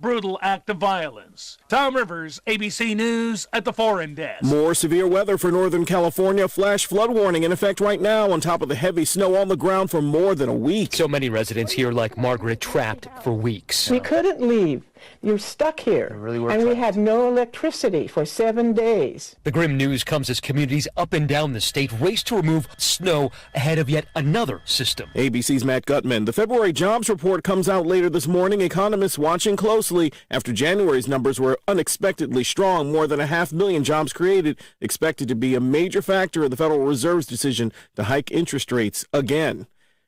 brutal act of violence. Tom Rivers, ABC News at the Foreign Desk. More severe weather for Northern California. Flash flood warning in effect right now on top of the heavy snow on the ground for more than a week. So many residents here, like Margaret, trapped for weeks. We couldn't leave. You're stuck here. We had no electricity for 7 days. The grim news comes as communities up and down the state race to remove snow ahead of yet another system. ABC's Matt Gutman. The February jobs report comes out later this morning. Economists watching closely after January's numbers were unexpectedly strong. More than 500,000 jobs created, expected to be a major factor in the Federal Reserve's decision to hike interest rates again.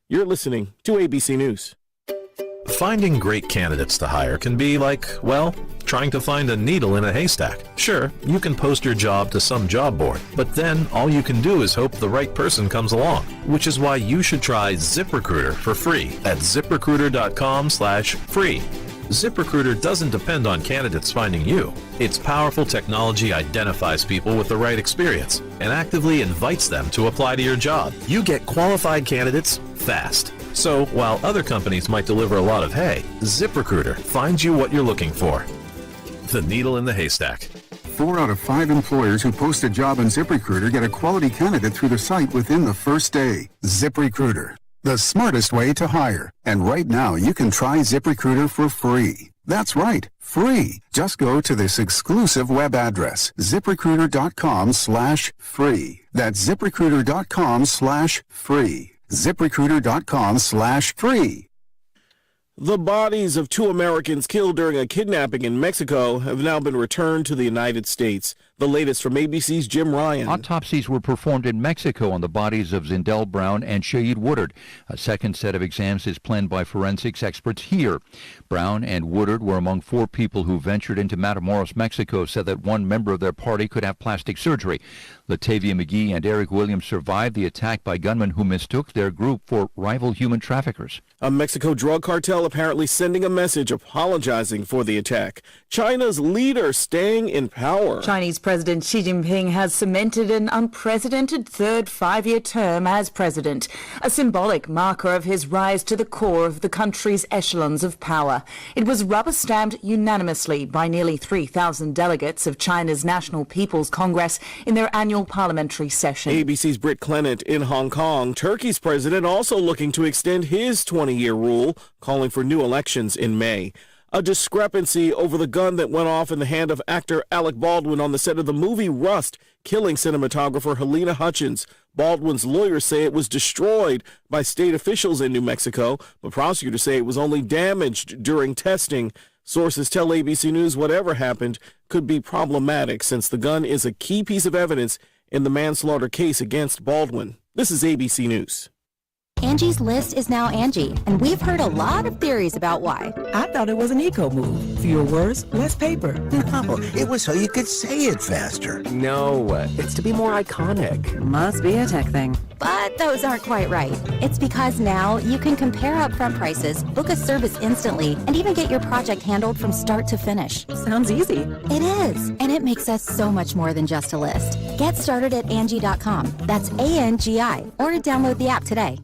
You're listening to ABC News. Finding great candidates to hire can be like, well, trying to find a needle in a haystack. Sure, you can post your job to some job board, but then all you can do is hope the right person comes along, which is why you should try ZipRecruiter for free at ZipRecruiter.com/free. ZipRecruiter doesn't depend on candidates finding you. Its powerful technology identifies people with the right experience and actively invites them to apply to your job. You get qualified candidates fast. So while other companies might deliver a lot of hay, ZipRecruiter finds you what you're looking for. The needle in the haystack. 4 out of 5 employers who post a job on ZipRecruiter get a quality candidate through the site within the first day. ZipRecruiter, the smartest way to hire. And right now you can try ZipRecruiter for free. That's right, free. Just go to this exclusive web address, ZipRecruiter.com/free. That's ZipRecruiter.com/free. ZipRecruiter.com/free. The bodies of 2 Americans killed during a kidnapping in Mexico have now been returned to the United States. The latest from ABC's Jim Ryan. Autopsies were performed in Mexico on the bodies of Zindel Brown and Shaid Woodard. A second set of exams is planned by forensics experts here. Brown and Woodard were among 4 people who ventured into Matamoros, Mexico, said that one member of their party could have plastic surgery. Latavia McGee and Eric Williams survived the attack by gunmen who mistook their group for rival human traffickers. A Mexico drug cartel apparently sending a message apologizing for the attack. China's leader staying in power. Chinese President Xi Jinping has cemented an unprecedented third 5-year term as president, a symbolic marker of his rise to the core of the country's echelons of power. It was rubber-stamped unanimously by nearly 3,000 delegates of China's National People's Congress in their annual parliamentary session. ABC's Britt Clement in Hong Kong. Turkey's president also looking to extend his 20-year rule, calling for new elections in May. A discrepancy over the gun that went off in the hand of actor Alec Baldwin on the set of the movie Rust, killing cinematographer Helena Hutchins. Baldwin's lawyers say it was destroyed by state officials in New Mexico, but prosecutors say it was only damaged during testing. Sources tell ABC News whatever happened could be problematic since the gun is a key piece of evidence in the manslaughter case against Baldwin. This is ABC News. Angie's List is now Angie, and we've heard a lot of theories about why. I thought it was an eco move. Fewer words, less paper. No, it was so you could say it faster. No, it's to be more iconic. Must be a tech thing. But those aren't quite right. It's because now you can compare upfront prices, book a service instantly, and even get your project handled from start to finish. Sounds easy. It is, and it makes us so much more than just a list. Get started at Angie.com. That's ANGI, or download the app today.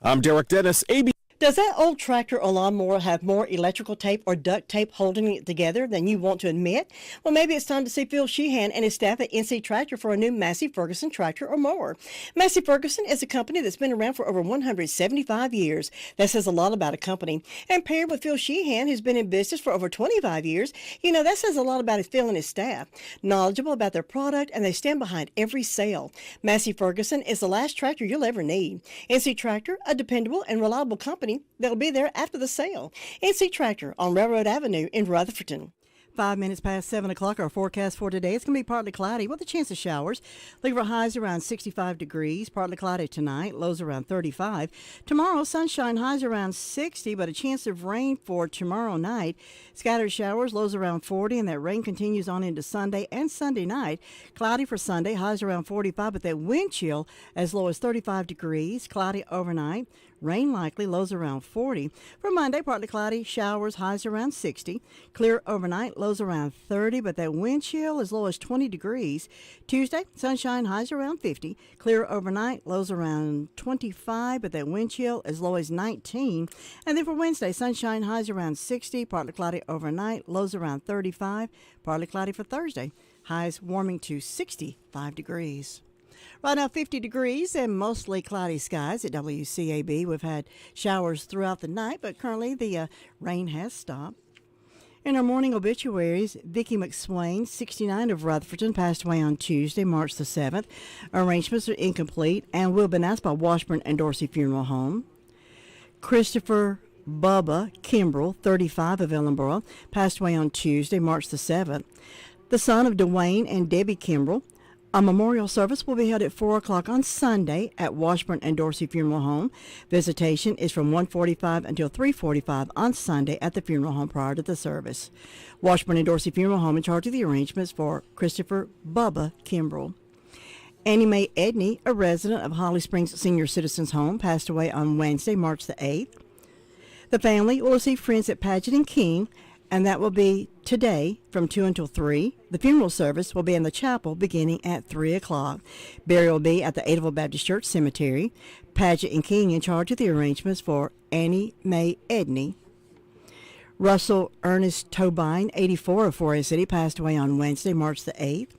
I'm Derek Dennis, ABC. Does that old tractor or lawnmower have more electrical tape or duct tape holding it together than you want to admit? Well, maybe it's time to see Phil Sheehan and his staff at NC Tractor for a new Massey Ferguson tractor or mower. Massey Ferguson is a company that's been around for over 175 years. That says a lot about a company. And paired with Phil Sheehan, who's been in business for over 25 years, that says a lot about Phil and his staff. Knowledgeable about their product, and they stand behind every sale. Massey Ferguson is the last tractor you'll ever need. NC Tractor, a dependable and reliable company that'll be there after the sale. NC Tractor on Railroad Avenue in Rutherford. 5 minutes past 7 o'clock. Our forecast for today, it's going to be partly cloudy with a chance of showers. Looking for highs around 65 degrees. Partly cloudy tonight. Lows around 35. Tomorrow, sunshine, highs around 60, but a chance of rain for tomorrow night. Scattered showers, lows around 40, and that rain continues on into Sunday and Sunday night. Cloudy for Sunday, highs around 45, but that wind chill as low as 35 degrees. Cloudy overnight. Rain likely, lows around 40. For Monday, partly cloudy, showers, highs around 60. Clear overnight, lows around 30, but that wind chill as low as 20 degrees. Tuesday, sunshine, highs around 50. Clear overnight, lows around 25, but that wind chill as low as 19. And then for Wednesday, sunshine, highs around 60. Partly cloudy overnight, lows around 35. Partly cloudy for Thursday. Highs warming to 65 degrees. Right now, 50 degrees and mostly cloudy skies at WCAB. We've had showers throughout the night, but currently the rain has stopped. In our morning obituaries, Vicki McSwain, 69 of Rutherfordton, passed away on Tuesday, March the 7th. Arrangements are incomplete and will have been asked by Washburn and Dorsey Funeral Home. Christopher Bubba Kimbrell, 35 of Ellenboro, passed away on Tuesday, March the 7th. The son of Dwayne and Debbie Kimbrell. A memorial service will be held at 4 o'clock on Sunday at Washburn and Dorsey Funeral Home. Visitation is from 1:45 until 3:45 on Sunday at the funeral home prior to the service. Washburn and Dorsey Funeral Home in charge of the arrangements for Christopher Bubba Kimbrell. Annie Mae Edney, a resident of Holly Springs Senior Citizens Home, passed away on Wednesday, March the 8th. The family will receive friends at Paget and King, and that will be today from 2 until 3. The funeral service will be in the chapel beginning at 3 o'clock. Burial will be at the Adaville Baptist Church Cemetery. Paget and King in charge of the arrangements for Annie Mae Edney. Russell Ernest Tobine, 84 of Forest City, passed away on Wednesday, March the 8th.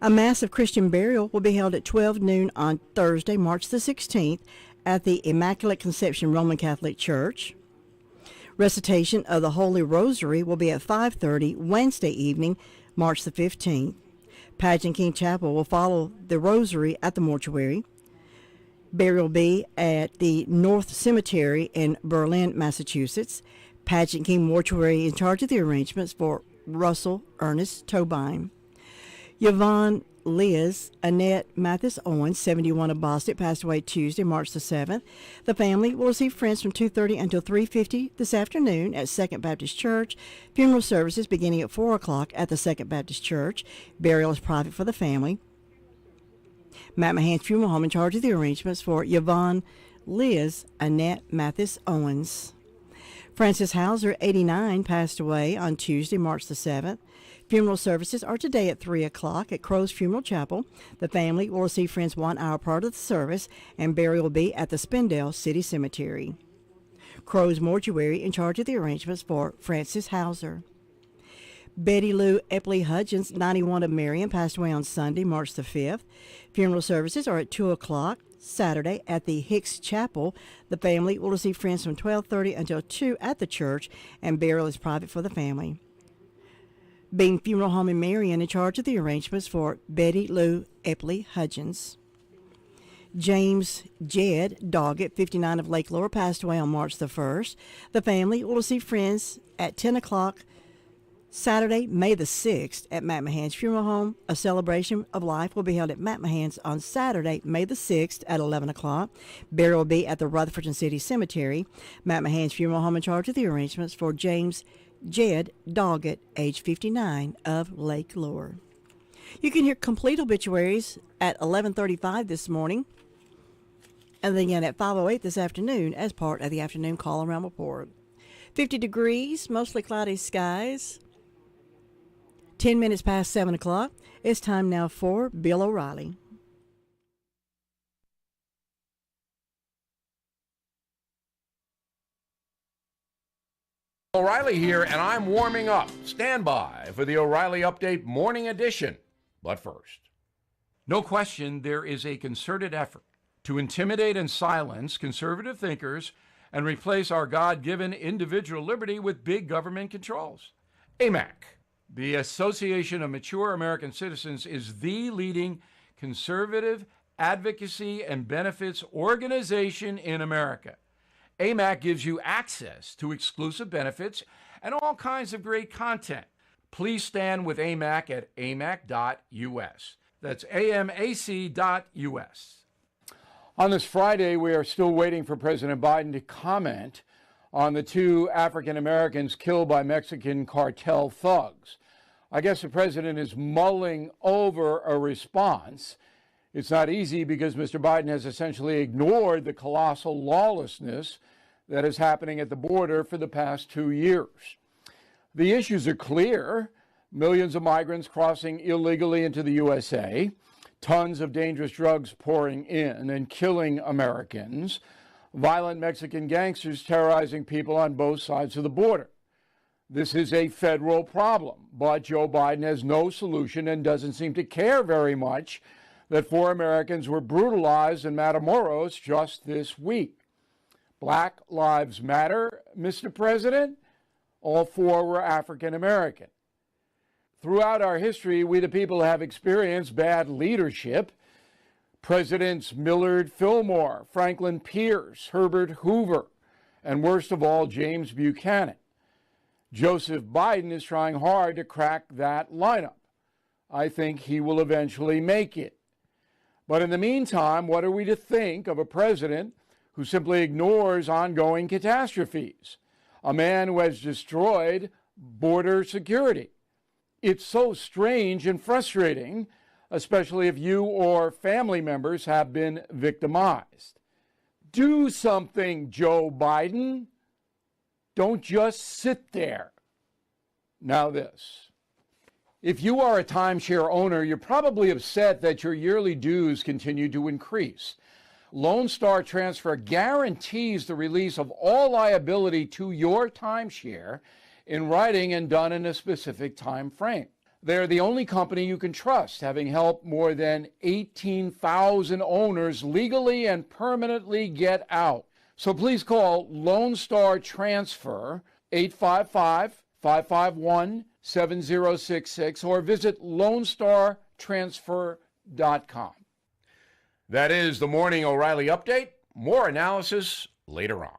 A mass of Christian burial will be held at 12 noon on Thursday, March the 16th at the Immaculate Conception Roman Catholic Church. Recitation of the Holy Rosary will be at 5:30 Wednesday evening, March the 15th. Paget King Chapel will follow the Rosary at the mortuary. Burial will be at the North Cemetery in Berlin, Massachusetts. Paget King Mortuary in charge of the arrangements for Russell Ernest Tobine. Yvonne Liz Annette Mathis Owens, 71 of Boston, passed away Tuesday, March the 7th. The family will receive friends from 2:30 until 3:50 this afternoon at Second Baptist Church. Funeral services beginning at 4 o'clock at the Second Baptist Church. Burial is private for the family. Matt Mahan's Funeral Home in charge of the arrangements for Yvonne Liz Annette Mathis Owens. Francis Hauser, 89, passed away on Tuesday, March the 7th. Funeral services are today at 3 o'clock at Crow's Funeral Chapel. The family will receive friends 1 hour prior to the service, and burial will be at the Spindale City Cemetery. Crow's Mortuary in charge of the arrangements for Francis Hauser. Betty Lou Epley Hudgens, 91 of Marion, passed away on Sunday, March the 5th. Funeral services are at 2 o'clock Saturday at the Hicks Chapel. The family will receive friends from 12:30 until 2 at the church, and burial is private for the family. Bean Funeral Home in Marion in charge of the arrangements for Betty Lou Epley Hudgens. James Jed Doggett, 59 of Lake Lower, passed away on March the 1st. The family will receive friends at 10 o'clock Saturday, May the 6th at Matt Mahan's Funeral Home. A celebration of life will be held at Matt Mahan's on Saturday, May the 6th at 11 o'clock. Burial will be at the Rutherfordton City Cemetery. Matt Mahan's Funeral Home in charge of the arrangements for James Jed Doggett, age 59 of Lake Lower. You can hear complete obituaries at 11:35 this morning, and then again at 5:08 this afternoon as part of the afternoon call around report. 50 degrees, mostly cloudy skies. 10 minutes past 7 o'clock. It's time now for Bill O'Reilly. O'Reilly here, and I'm warming up. Stand by for the O'Reilly Update Morning Edition. But first, no question there is a concerted effort to intimidate and silence conservative thinkers and replace our God-given individual liberty with big government controls. AMAC, the Association of Mature American Citizens, is the leading conservative advocacy and benefits organization in America. AMAC gives you access to exclusive benefits and all kinds of great content. Please stand with AMAC at amac.us. That's amac.us. On this Friday, we are still waiting for President Biden to comment on the 2 African Americans killed by Mexican cartel thugs. I guess the president is mulling over a response. It's not easy because Mr. Biden has essentially ignored the colossal lawlessness that is happening at the border for the past 2 years. The issues are clear. Millions of migrants crossing illegally into the USA, tons of dangerous drugs pouring in and killing Americans, violent Mexican gangsters terrorizing people on both sides of the border. This is a federal problem, but Joe Biden has no solution and doesn't seem to care very much that 4 Americans were brutalized in Matamoros just this week. Black Lives Matter, Mr. President? All 4 were African American. Throughout our history, we the people have experienced bad leadership. Presidents Millard Fillmore, Franklin Pierce, Herbert Hoover, and worst of all, James Buchanan. Joseph Biden is trying hard to crack that lineup. I think he will eventually make it. But in the meantime, what are we to think of a president who simply ignores ongoing catastrophes? A man who has destroyed border security. It's so strange and frustrating, especially if you or family members have been victimized. Do something, Joe Biden. Don't just sit there. Now this. If you are a timeshare owner, you're probably upset that your yearly dues continue to increase. Lone Star Transfer guarantees the release of all liability to your timeshare in writing and done in a specific time frame. They're the only company you can trust, having helped more than 18,000 owners legally and permanently get out. So please call Lone Star Transfer 855-551-7066 or visit LoneStarTransfer.com. That is the Morning O'Reilly Update. More analysis later on.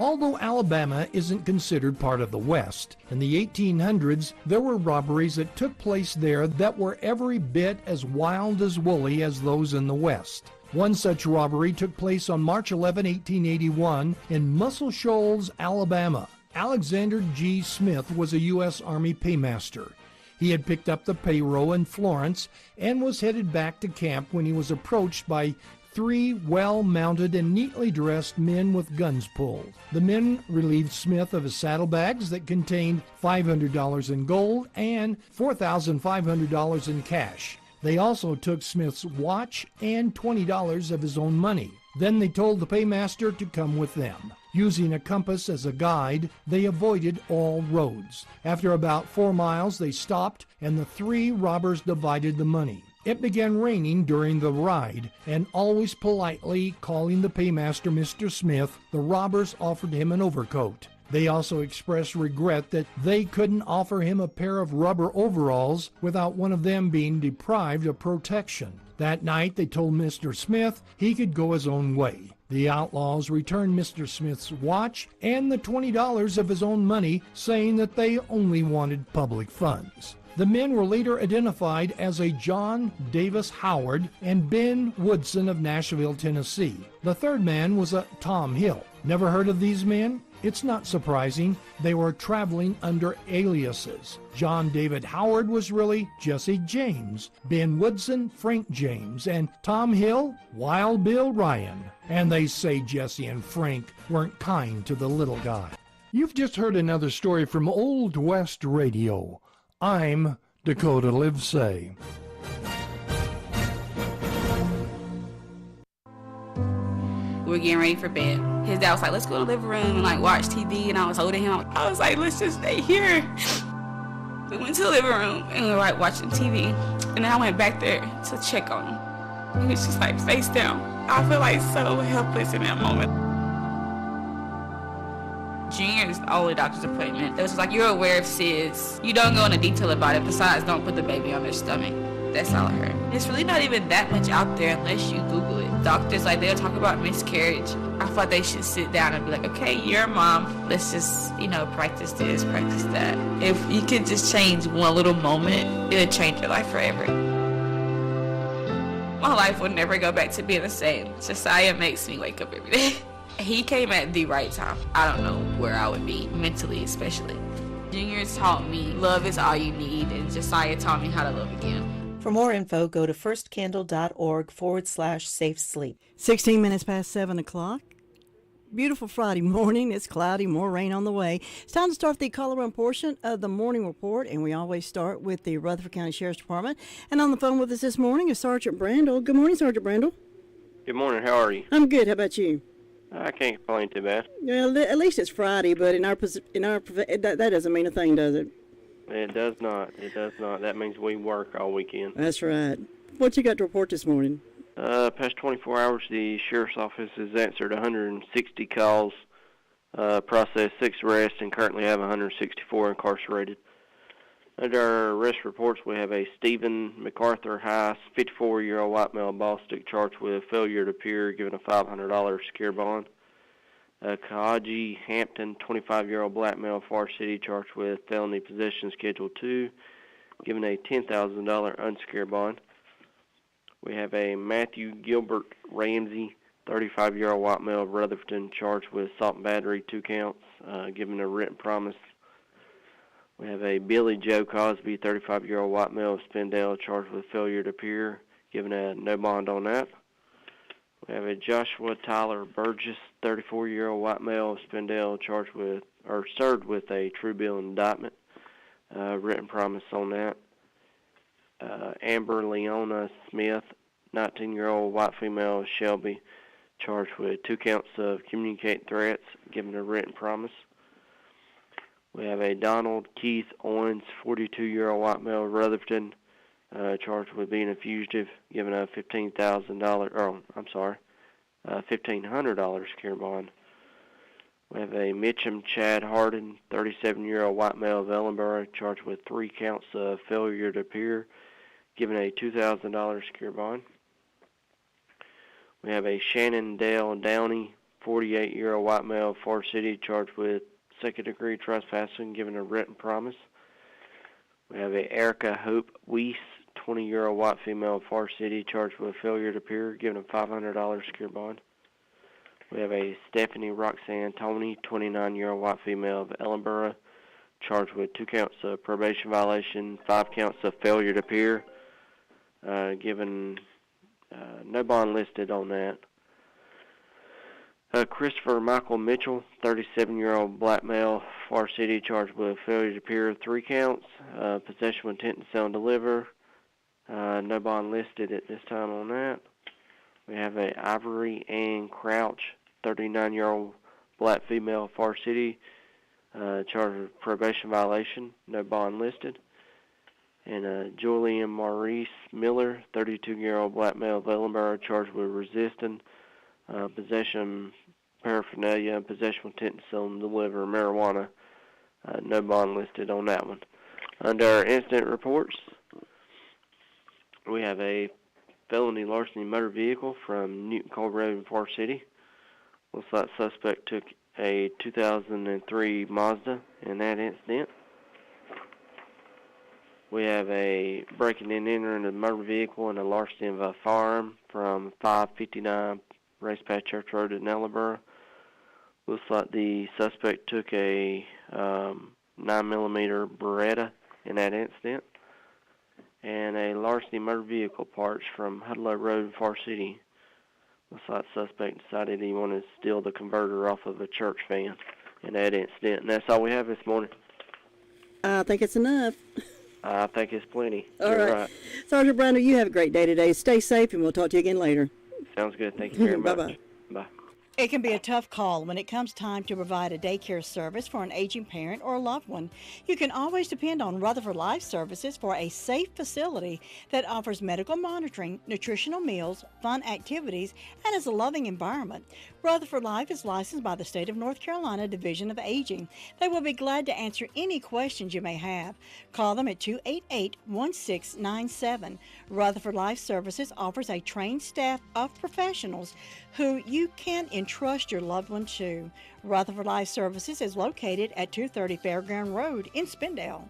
Although Alabama isn't considered part of the West, in the 1800s there were robberies that took place there that were every bit as wild as woolly as those in the West. One such robbery took place on March 11, 1881 in Muscle Shoals, Alabama. Alexander G. Smith was a U.S. Army paymaster. He had picked up the payroll in Florence and was headed back to camp when he was approached by 3 well-mounted and neatly dressed men with guns pulled. The men relieved Smith of his saddlebags that contained $500 in gold and $4,500 in cash. They also took Smith's watch and $20 of his own money. Then they told the paymaster to come with them. Using a compass as a guide, they avoided all roads. After about 4 miles, they stopped, and the 3 robbers divided the money. It began raining during the ride, and always politely calling the paymaster Mr. Smith, the robbers offered him an overcoat. They also expressed regret that they couldn't offer him a pair of rubber overalls without one of them being deprived of protection. That night, they told Mr. Smith he could go his own way. The outlaws returned Mr. Smith's watch and the $20 of his own money, saying that they only wanted public funds. The men were later identified as a John Davis Howard and Ben Woodson of Nashville, Tennessee. The third man was a Tom Hill. Never heard of these men? It's not surprising. They were traveling under aliases. John David Howard was really Jesse James, Ben Woodson, Frank James, and Tom Hill, Wild Bill Ryan. And they say Jesse and Frank weren't kind to the little guy. You've just heard another story from Old West Radio. I'm Dakota Livesay. We were getting ready for bed. His dad was like, let's go to the living room and like watch TV. And I was holding him. I was like, let's just stay here. We went to the living room and we were like watching TV. And then I went back there to check on him. He was just like face down. I feel like so helpless in that moment. Junior's only doctor's appointment. It was like, you're aware of SIDS. You don't go into detail about it. Besides, don't put the baby on their stomach. That's all I heard. It's really not even that much out there unless you Google it. Doctors, like, they'll talk about miscarriage. I feel like they should sit down and be like, okay, you're a mom. Let's just, practice this, practice that. If you could just change one little moment, it would change your life forever. My life will never go back to being the same. Josiah makes me wake up every day. He came at the right time. I don't know where I would be, mentally especially. Junior taught me love is all you need, and Josiah taught me how to love again. For more info, go to firstcandle.org/safe sleep. 16 minutes past 7 o'clock. Beautiful Friday morning. It's cloudy, more rain on the way. It's time to start the call-around portion of the morning report, and we always start with the Rutherford County Sheriff's Department. And on the phone with us this morning is Sergeant Brandel. Good morning, Sergeant Brandel. Good morning. How are you? I'm good. How about you? I can't complain too bad. Well, at least it's Friday, but that doesn't mean a thing, does it? It does not. It does not. That means we work all weekend. That's right. What you got to report this morning? Past 24 hours, the Sheriff's Office has answered 160 calls, processed 6 arrests, and currently have 164 incarcerated. Under our arrest reports, we have a Stephen MacArthur Heiss, 54-year-old white male Bostic, charged with failure to appear, given a $500 secure bond. Kahaji Hampton, 25-year-old black male, Far City, charged with felony possession, Schedule 2, given a $10,000 unsecured bond. We have a Matthew Gilbert Ramsey, 35-year-old white male of Rutherford, charged with assault and battery, 2 counts, given a written promise. We have a Billy Joe Cosby, 35-year-old white male of Spindale, charged with failure to appear, given a no bond on that. We have a Joshua Tyler Burgess, 34-year-old white male of Spindale, served with a true bill indictment, written promise on that. Amber Leona Smith, 19-year-old white female of Shelby, charged with 2 counts of communicating threats, given a written promise. We have a Donald Keith Owens, 42-year-old white male of Rutherford, charged with being a fugitive, given a $1,500 secure bond. We have a Mitchum Chad Harden, 37-year-old white male of Ellenboro, charged with 3 counts of failure to appear, given a $2,000 secure bond. We have a Shannon Dale Downey, 48-year-old white male of Far City, charged with second-degree trespassing, given a written promise. We have a Erica Hope Weiss, 20-year-old white female of Far City, charged with failure to appear, given a $500 secure bond. We have a Stephanie Roxanne Tony, 29-year-old white female of Ellenboro, charged with 2 counts of probation violation, 5 counts of failure to appear, given no bond listed on that. Christopher Michael Mitchell, 37-year-old black male, Far City, charged with failure to appear, 3 counts, possession with intent to sell and deliver, no bond listed at this time on that. We have a Ivory Ann Crouch, 39-year-old black female, Far City, charged with probation violation, no bond listed. And Julian Maurice Miller, 32-year-old black male of Ellenboro, charged with resisting, possession paraphernalia, and possession with intent to sell and deliver marijuana, no bond listed on that one. Under our incident reports, we have a felony larceny motor vehicle from Newton Cole Road in Far City. Looks like suspect took a 2003 Mazda in that incident. We have a breaking and entering a motor vehicle and a larceny of a firearm from 559 Race Path Church Road in Ellenboro. Looks like the suspect took a 9mm Beretta in that incident. And a larceny motor vehicle parts from Hudlow Road in Far City. Looks like the suspect decided he wanted to steal the converter off of a church van in that incident. And that's all we have this morning. I think it's enough. I think it's plenty. All You're right. Sergeant Brandel, you have a great day today. Stay safe, and we'll talk to you again later. Sounds good. Thank you very much. Bye-bye. Bye. It can be a tough call when it comes time to provide a daycare service for an aging parent or a loved one. You can always depend on Rutherford Life Services for a safe facility that offers medical monitoring, nutritional meals, fun activities, and is a loving environment. Rutherford Life is licensed by the State of North Carolina Division of Aging. They will be glad to answer any questions you may have. Call them at 288-1697. Rutherford Life Services offers a trained staff of professionals who you can entrust your loved one to. Rutherford Life Services is located at 230 Fairground Road in Spindale.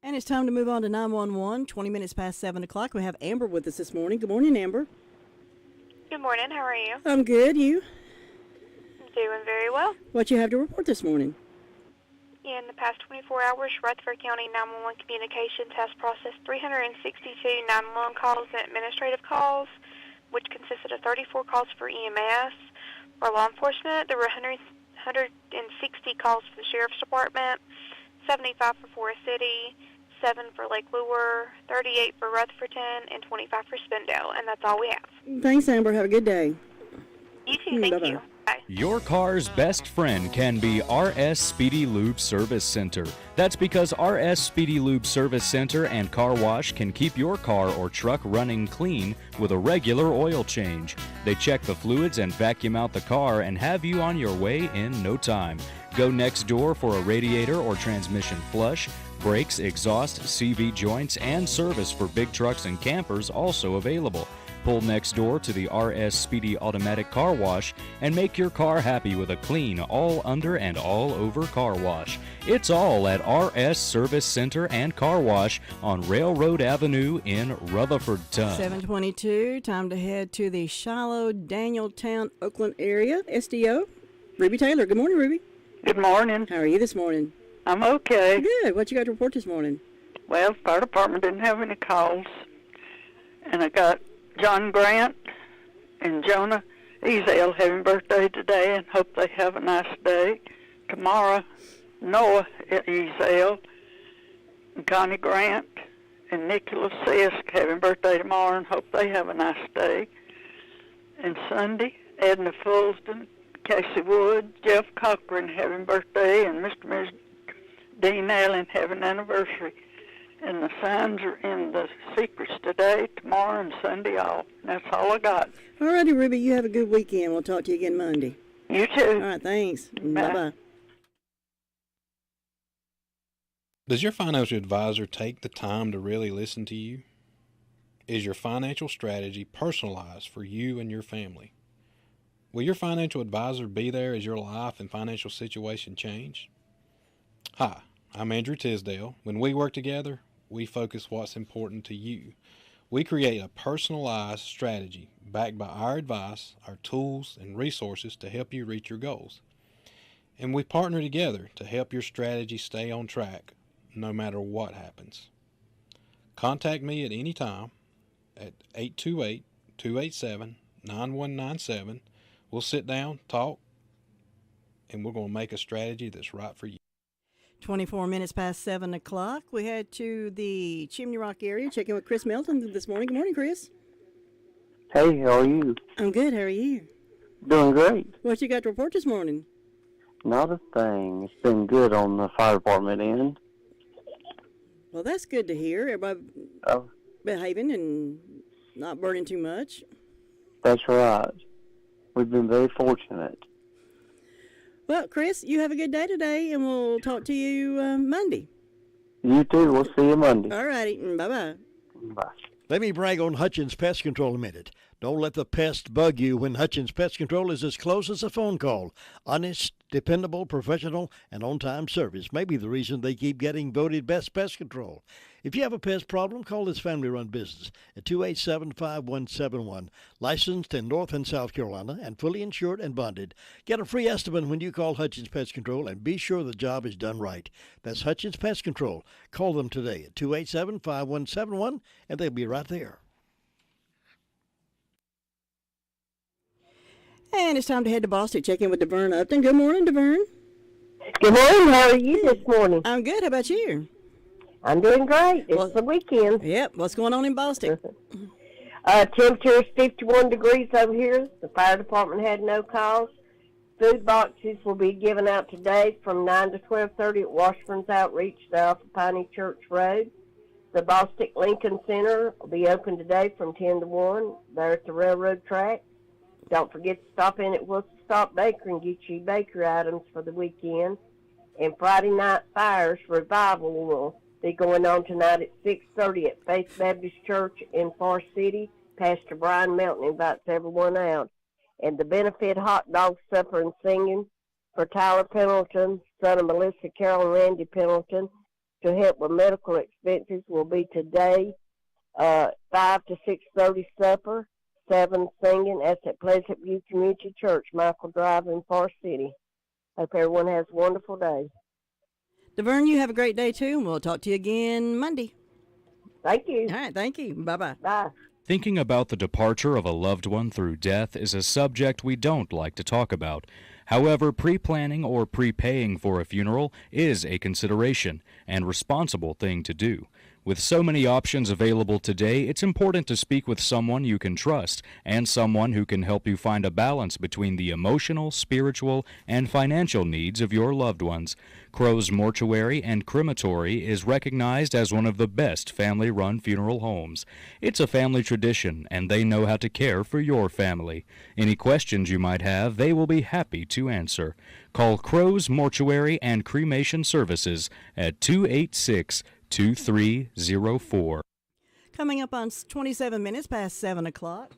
And it's time to move on to 911, 20 minutes past 7 o'clock. We have Amber with us this morning. Good morning, Amber. Good morning. How are you? I'm good. You? I'm doing very well. What you have to report this morning? In the past 24 hours, Rutherford County 911 Communications has processed 362 911 calls and administrative calls, which consisted of 34 calls for EMS. For law enforcement, there were 160 calls for the Sheriff's Department, 75 for Forest City, 7 for Lake Lure, 38 for Rutherfordton, and 25 for Spindale. And that's all we have. Thanks, Amber. Have a good day. You too. Thank you. Bye. Your car's best friend can be RS Speedy Lube Service Center. That's because RS Speedy Lube Service Center and Car Wash can keep your car or truck running clean with a regular oil change. They check the fluids and vacuum out the car and have you on your way in no time. Go next door for a radiator or transmission flush, brakes, exhaust, CV joints, and service for big trucks and campers also available. Pull next door to the RS Speedy Automatic Car Wash and make your car happy with a clean, all under and all over car wash. It's all at RS Service Center and Car Wash on Railroad Avenue in Rutherfordton. 7:22, time to head to the Shiloh, Danieltown, Oakland area. SDO, Ruby Taylor. Good morning, Ruby. Good morning. How are you this morning? I'm okay. Good. What you got to report this morning? Well, the fire department didn't have any calls. And I got John Grant and Jonah Ezel having birthday today and hope they have a nice day. Tomorrow, Noah Ezel and Connie Grant and Nicholas Sisk having birthday tomorrow and hope they have a nice day. And Sunday, Edna Fulton, Casey Wood, Jeff Cochran having birthday, and Mr. and Ms. Dean Allen having anniversary. And the signs are in the secrets today, tomorrow, and Sunday off. That's all I got. All righty, Ruby. You have a good weekend. We'll talk to you again Monday. You too. All right, thanks. Bye-bye. Does your financial advisor take the time to really listen to you? Is your financial strategy personalized for you and your family? Will your financial advisor be there as your life and financial situation change? Hi, I'm Andrew Tisdale. When we work together, we focus what's important to you. We create a personalized strategy backed by our advice, our tools, and resources to help you reach your goals. And we partner together to help your strategy stay on track no matter what happens. Contact me at any time at 828-287-9197. We'll sit down, talk, and we're going to make a strategy that's right for you. 24 minutes past 7 o'clock. We head to the Chimney Rock area, checking with Chris Melton this morning. Good morning, Chris. Hey, how are you? I'm good. How are you? Doing great. What you got to report this morning? Not a thing. It's been good on the fire department end. Well, that's good to hear. Everybody behaving and not burning too much. That's right. We've been very fortunate. Well, Chris, you have a good day today, and we'll talk to you Monday. You too. We'll see you Monday. All righty. Bye-bye. Bye. Let me brag on Hutchins Pest Control a minute. Don't let the pest bug you when Hutchins Pest Control is as close as a phone call. Honest, dependable, professional, and on-time service may be the reason they keep getting voted best pest control. If you have a pest problem, call this family-run business at 287-5171. Licensed in North and South Carolina and fully insured and bonded. Get a free estimate when you call Hutchins Pest Control and be sure the job is done right. That's Hutchins Pest Control. Call them today at 287-5171 and they'll be right there. And it's time to head to Boston, check in with DeVern Upton. Good morning, DeVern. Good morning. How are you this morning? I'm good. How about you? I'm doing great. It's the weekend. Yep. What's going on in Boston? Temperature is 51 degrees over here. The fire department had no calls. Food boxes will be given out today from 9 to 12:30 at Washburn's Outreach, off of Piney Church Road. The Boston Lincoln Center will be open today from 10 to 1 there at the railroad track. Don't forget to stop in at Wilson Stop Baker and get you bakery items for the weekend. And Friday Night Fires Revival will be going on tonight at 6:30 at Faith Baptist Church in Forest City. Pastor Brian Melton invites everyone out. And the benefit hot dog supper and singing for Tyler Pendleton, son of Melissa Carol and Randy Pendleton, to help with medical expenses will be today, 5 to 6:30 supper, 7 singing. That's at Pleasant View Community Church, Michael Drive in Forest City. Hope everyone has a wonderful day. DeVern, you have a great day too, and we'll talk to you again Monday. Thank you. All right, thank you. Bye-bye. Bye. Thinking about the departure of a loved one through death is a subject we don't like to talk about. However, pre-planning or prepaying for a funeral is a consideration and responsible thing to do. With so many options available today, it's important to speak with someone you can trust and someone who can help you find a balance between the emotional, spiritual, and financial needs of your loved ones. Crow's Mortuary and Crematory is recognized as one of the best family-run funeral homes. It's a family tradition, and they know how to care for your family. Any questions you might have, they will be happy to answer. Call Crow's Mortuary and Cremation Services at 286-2304. Coming up on 27 minutes past 7 o'clock.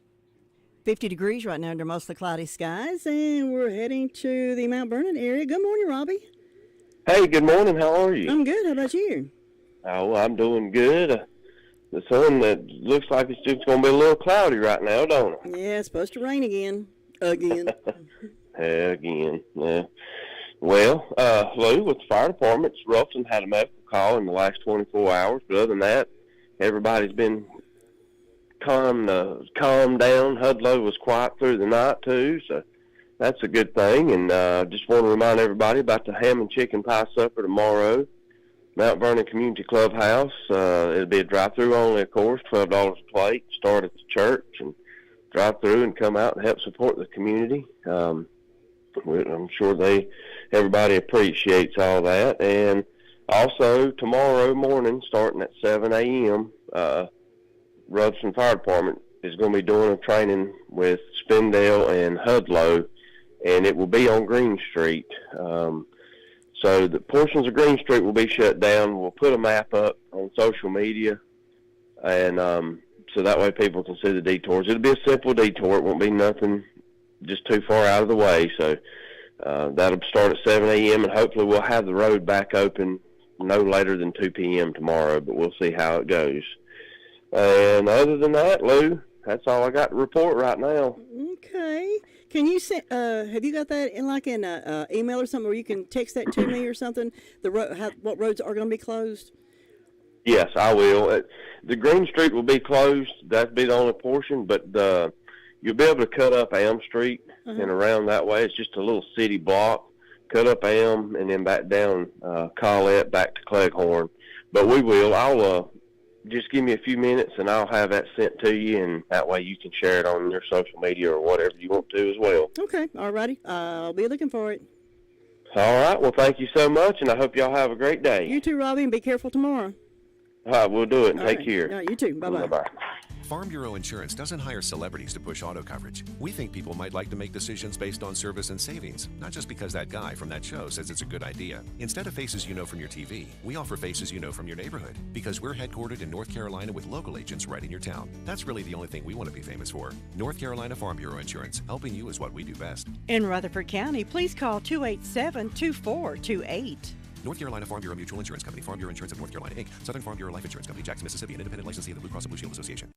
50 degrees right now under mostly cloudy skies, and we're heading to the Mount Vernon area. Good morning, Robbie. Hey, good morning. How are you? I'm good. How about you? Oh, I'm doing good. The sun that looks like it's just going to be a little cloudy right now, don't it? Yeah, it's supposed to rain again. Again. Again. Yeah. Well, Lou, with the fire departments, Ruffin had a medical call in the last 24 hours, but other than that, everybody's been calmed down. Hudlow was quiet through the night, too, so that's a good thing. And just want to remind everybody about the ham and chicken pie supper tomorrow, Mount Vernon Community Clubhouse. It'll be a drive-through only, of course, $12 a plate. Start at the church and drive through and come out and help support the community. I'm sure everybody appreciates all that. And also tomorrow morning, starting at 7 a.m., Rubson Fire Department is going to be doing a training with Spindale and Hudlow, and it will be on Green Street. So the portions of Green Street will be shut down. We'll put a map up on social media, and so that way people can see the detours. It'll be a simple detour. It won't be nothing just too far out of the way. So that'll start at 7 a.m., and hopefully we'll have the road back open no later than 2 p.m. tomorrow, but we'll see how it goes. And other than that, Lou, that's all I got to report right now. Okay. Can you send? Have you got that in an email or something where you can text that to me or something? What roads are going to be closed? Yes, I will. The Green Street will be closed. That'll be the only portion, but you'll be able to cut up Elm Street and around that way. It's just a little city block. Cut up Elm and then back down Collette back to Cleghorn. But we will. I'll just give me a few minutes and I'll have that sent to you, and that way you can share it on your social media or whatever you want to as well. Okay, all righty. I'll be looking for it. All right. Well, thank you so much, and I hope y'all have a great day. You too, Robbie, and be careful tomorrow. All right, we'll do it, and take care. All right, you too. Bye-bye. Bye-bye. Farm Bureau Insurance doesn't hire celebrities to push auto coverage. We think people might like to make decisions based on service and savings, not just because that guy from that show says it's a good idea. Instead of faces you know from your TV, we offer faces you know from your neighborhood, because we're headquartered in North Carolina with local agents right in your town. That's really the only thing we want to be famous for. North Carolina Farm Bureau Insurance, helping you is what we do best. In Rutherford County, please call 287-2428. North Carolina Farm Bureau Mutual Insurance Company, Farm Bureau Insurance of North Carolina, Inc., Southern Farm Bureau Life Insurance Company, Jackson, Mississippi, an independent licensee of the Blue Cross and Blue Shield Association.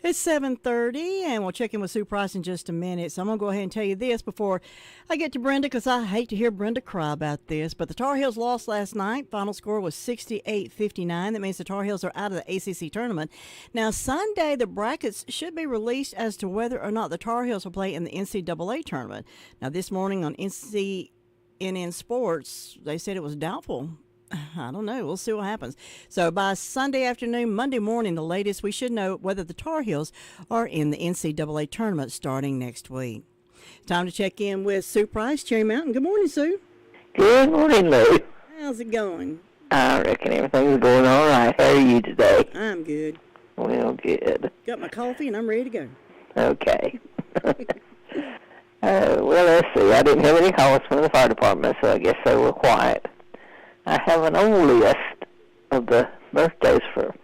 It's 7:30, and we'll check in with Sue Price in just a minute. So I'm going to go ahead and tell you this before I get to Brenda, because I hate to hear Brenda cry about this. But the Tar Heels lost last night. Final score was 68-59. That means the Tar Heels are out of the ACC tournament. Now, Sunday, the brackets should be released as to whether or not the Tar Heels will play in the NCAA tournament. Now, this morning on CNN Sports, they said it was doubtful. I don't know. We'll see what happens. So by Sunday afternoon, Monday morning, the latest, we should know whether the Tar Heels are in the NCAA tournament starting next week. Time to check in with Sue Price, Cherry Mountain. Good morning, Sue. Good morning, Lou. How's it going? I reckon everything's going all right. How are you today? I'm good. Well, good. Got my coffee and I'm ready to go. Okay. Well, let's see. I didn't have any calls from the fire department, so I guess they were quiet. I have an old list of the birthdays for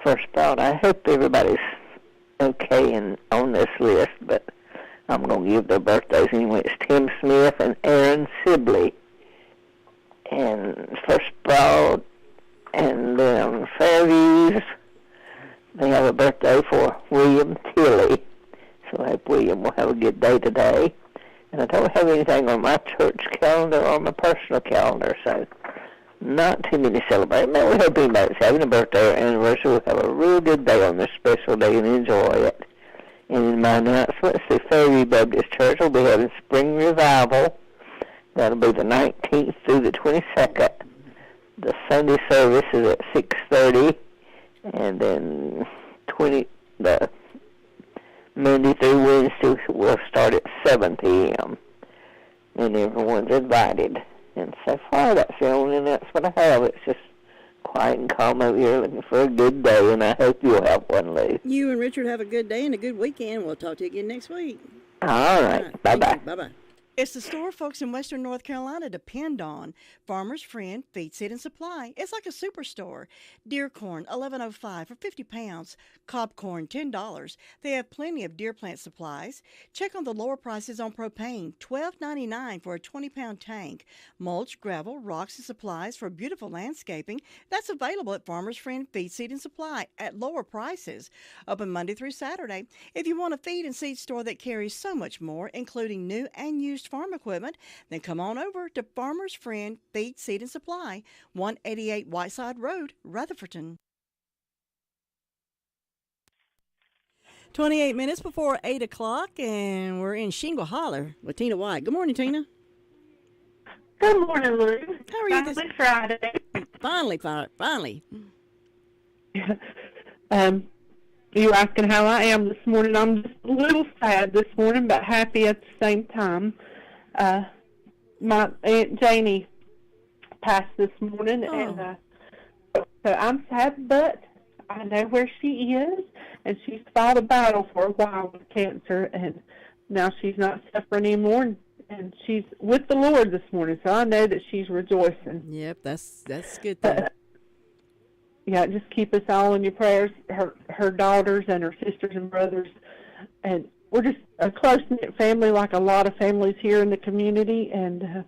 First Sprout. I hope everybody's okay on this list, but I'm going to give their birthdays anyway. It's Tim Smith and Aaron Sibley. And First Sprout then on Fairviews, they have a birthday for William Tilley. So I hope William will have a good day today. And I don't have anything on my church calendar or my personal calendar, so not too many celebrating. But we hope anybody's having a birthday or anniversary will have a real good day on this special day and enjoy it. And in my announcements, the Fairview Baptist Church will be having Spring Revival. That'll be the 19th through the 22nd. The Sunday service is at 6:30, and then the Monday through Wednesday will start at 7 p.m. And everyone's invited. And so far, that's the only announcement I have. It's just quiet and calm over here, looking for a good day, and I hope you'll have one, Lou. You and Richard have a good day and a good weekend. We'll talk to you again next week. All right. Bye-bye. Bye-bye. It's the store folks in Western North Carolina depend on. Farmer's Friend Feed, Seed, and Supply. It's like a superstore. Deer corn, $11.05 for 50 pounds. Cob corn, $10. They have plenty of deer plant supplies. Check on the lower prices on propane, $12.99 for a 20-pound tank. Mulch, gravel, rocks, and supplies for beautiful landscaping. That's available at Farmer's Friend Feed, Seed, and Supply at lower prices. Open Monday through Saturday. If you want a feed and seed store that carries so much more, including new and used farm equipment, then come on over to Farmer's Friend Feed, Seed, and Supply, 188 Whiteside Road, Rutherfordton. 28 minutes before 8 o'clock, and we're in Shingle Holler with Tina White. Good morning, Tina. Good morning, Lou. How are you this Friday? Finally. You asking how I am this morning? I'm just a little sad this morning, but happy at the same time. My Aunt Janie passed this morning, and so I'm sad, but I know where she is, and she's fought a battle for a while with cancer, and now she's not suffering anymore, and she's with the Lord this morning, so I know that she's rejoicing. Yep, that's good thing. Yeah, just keep us all in your prayers, her daughters and her sisters and brothers, and we're just a close-knit family like a lot of families here in the community, and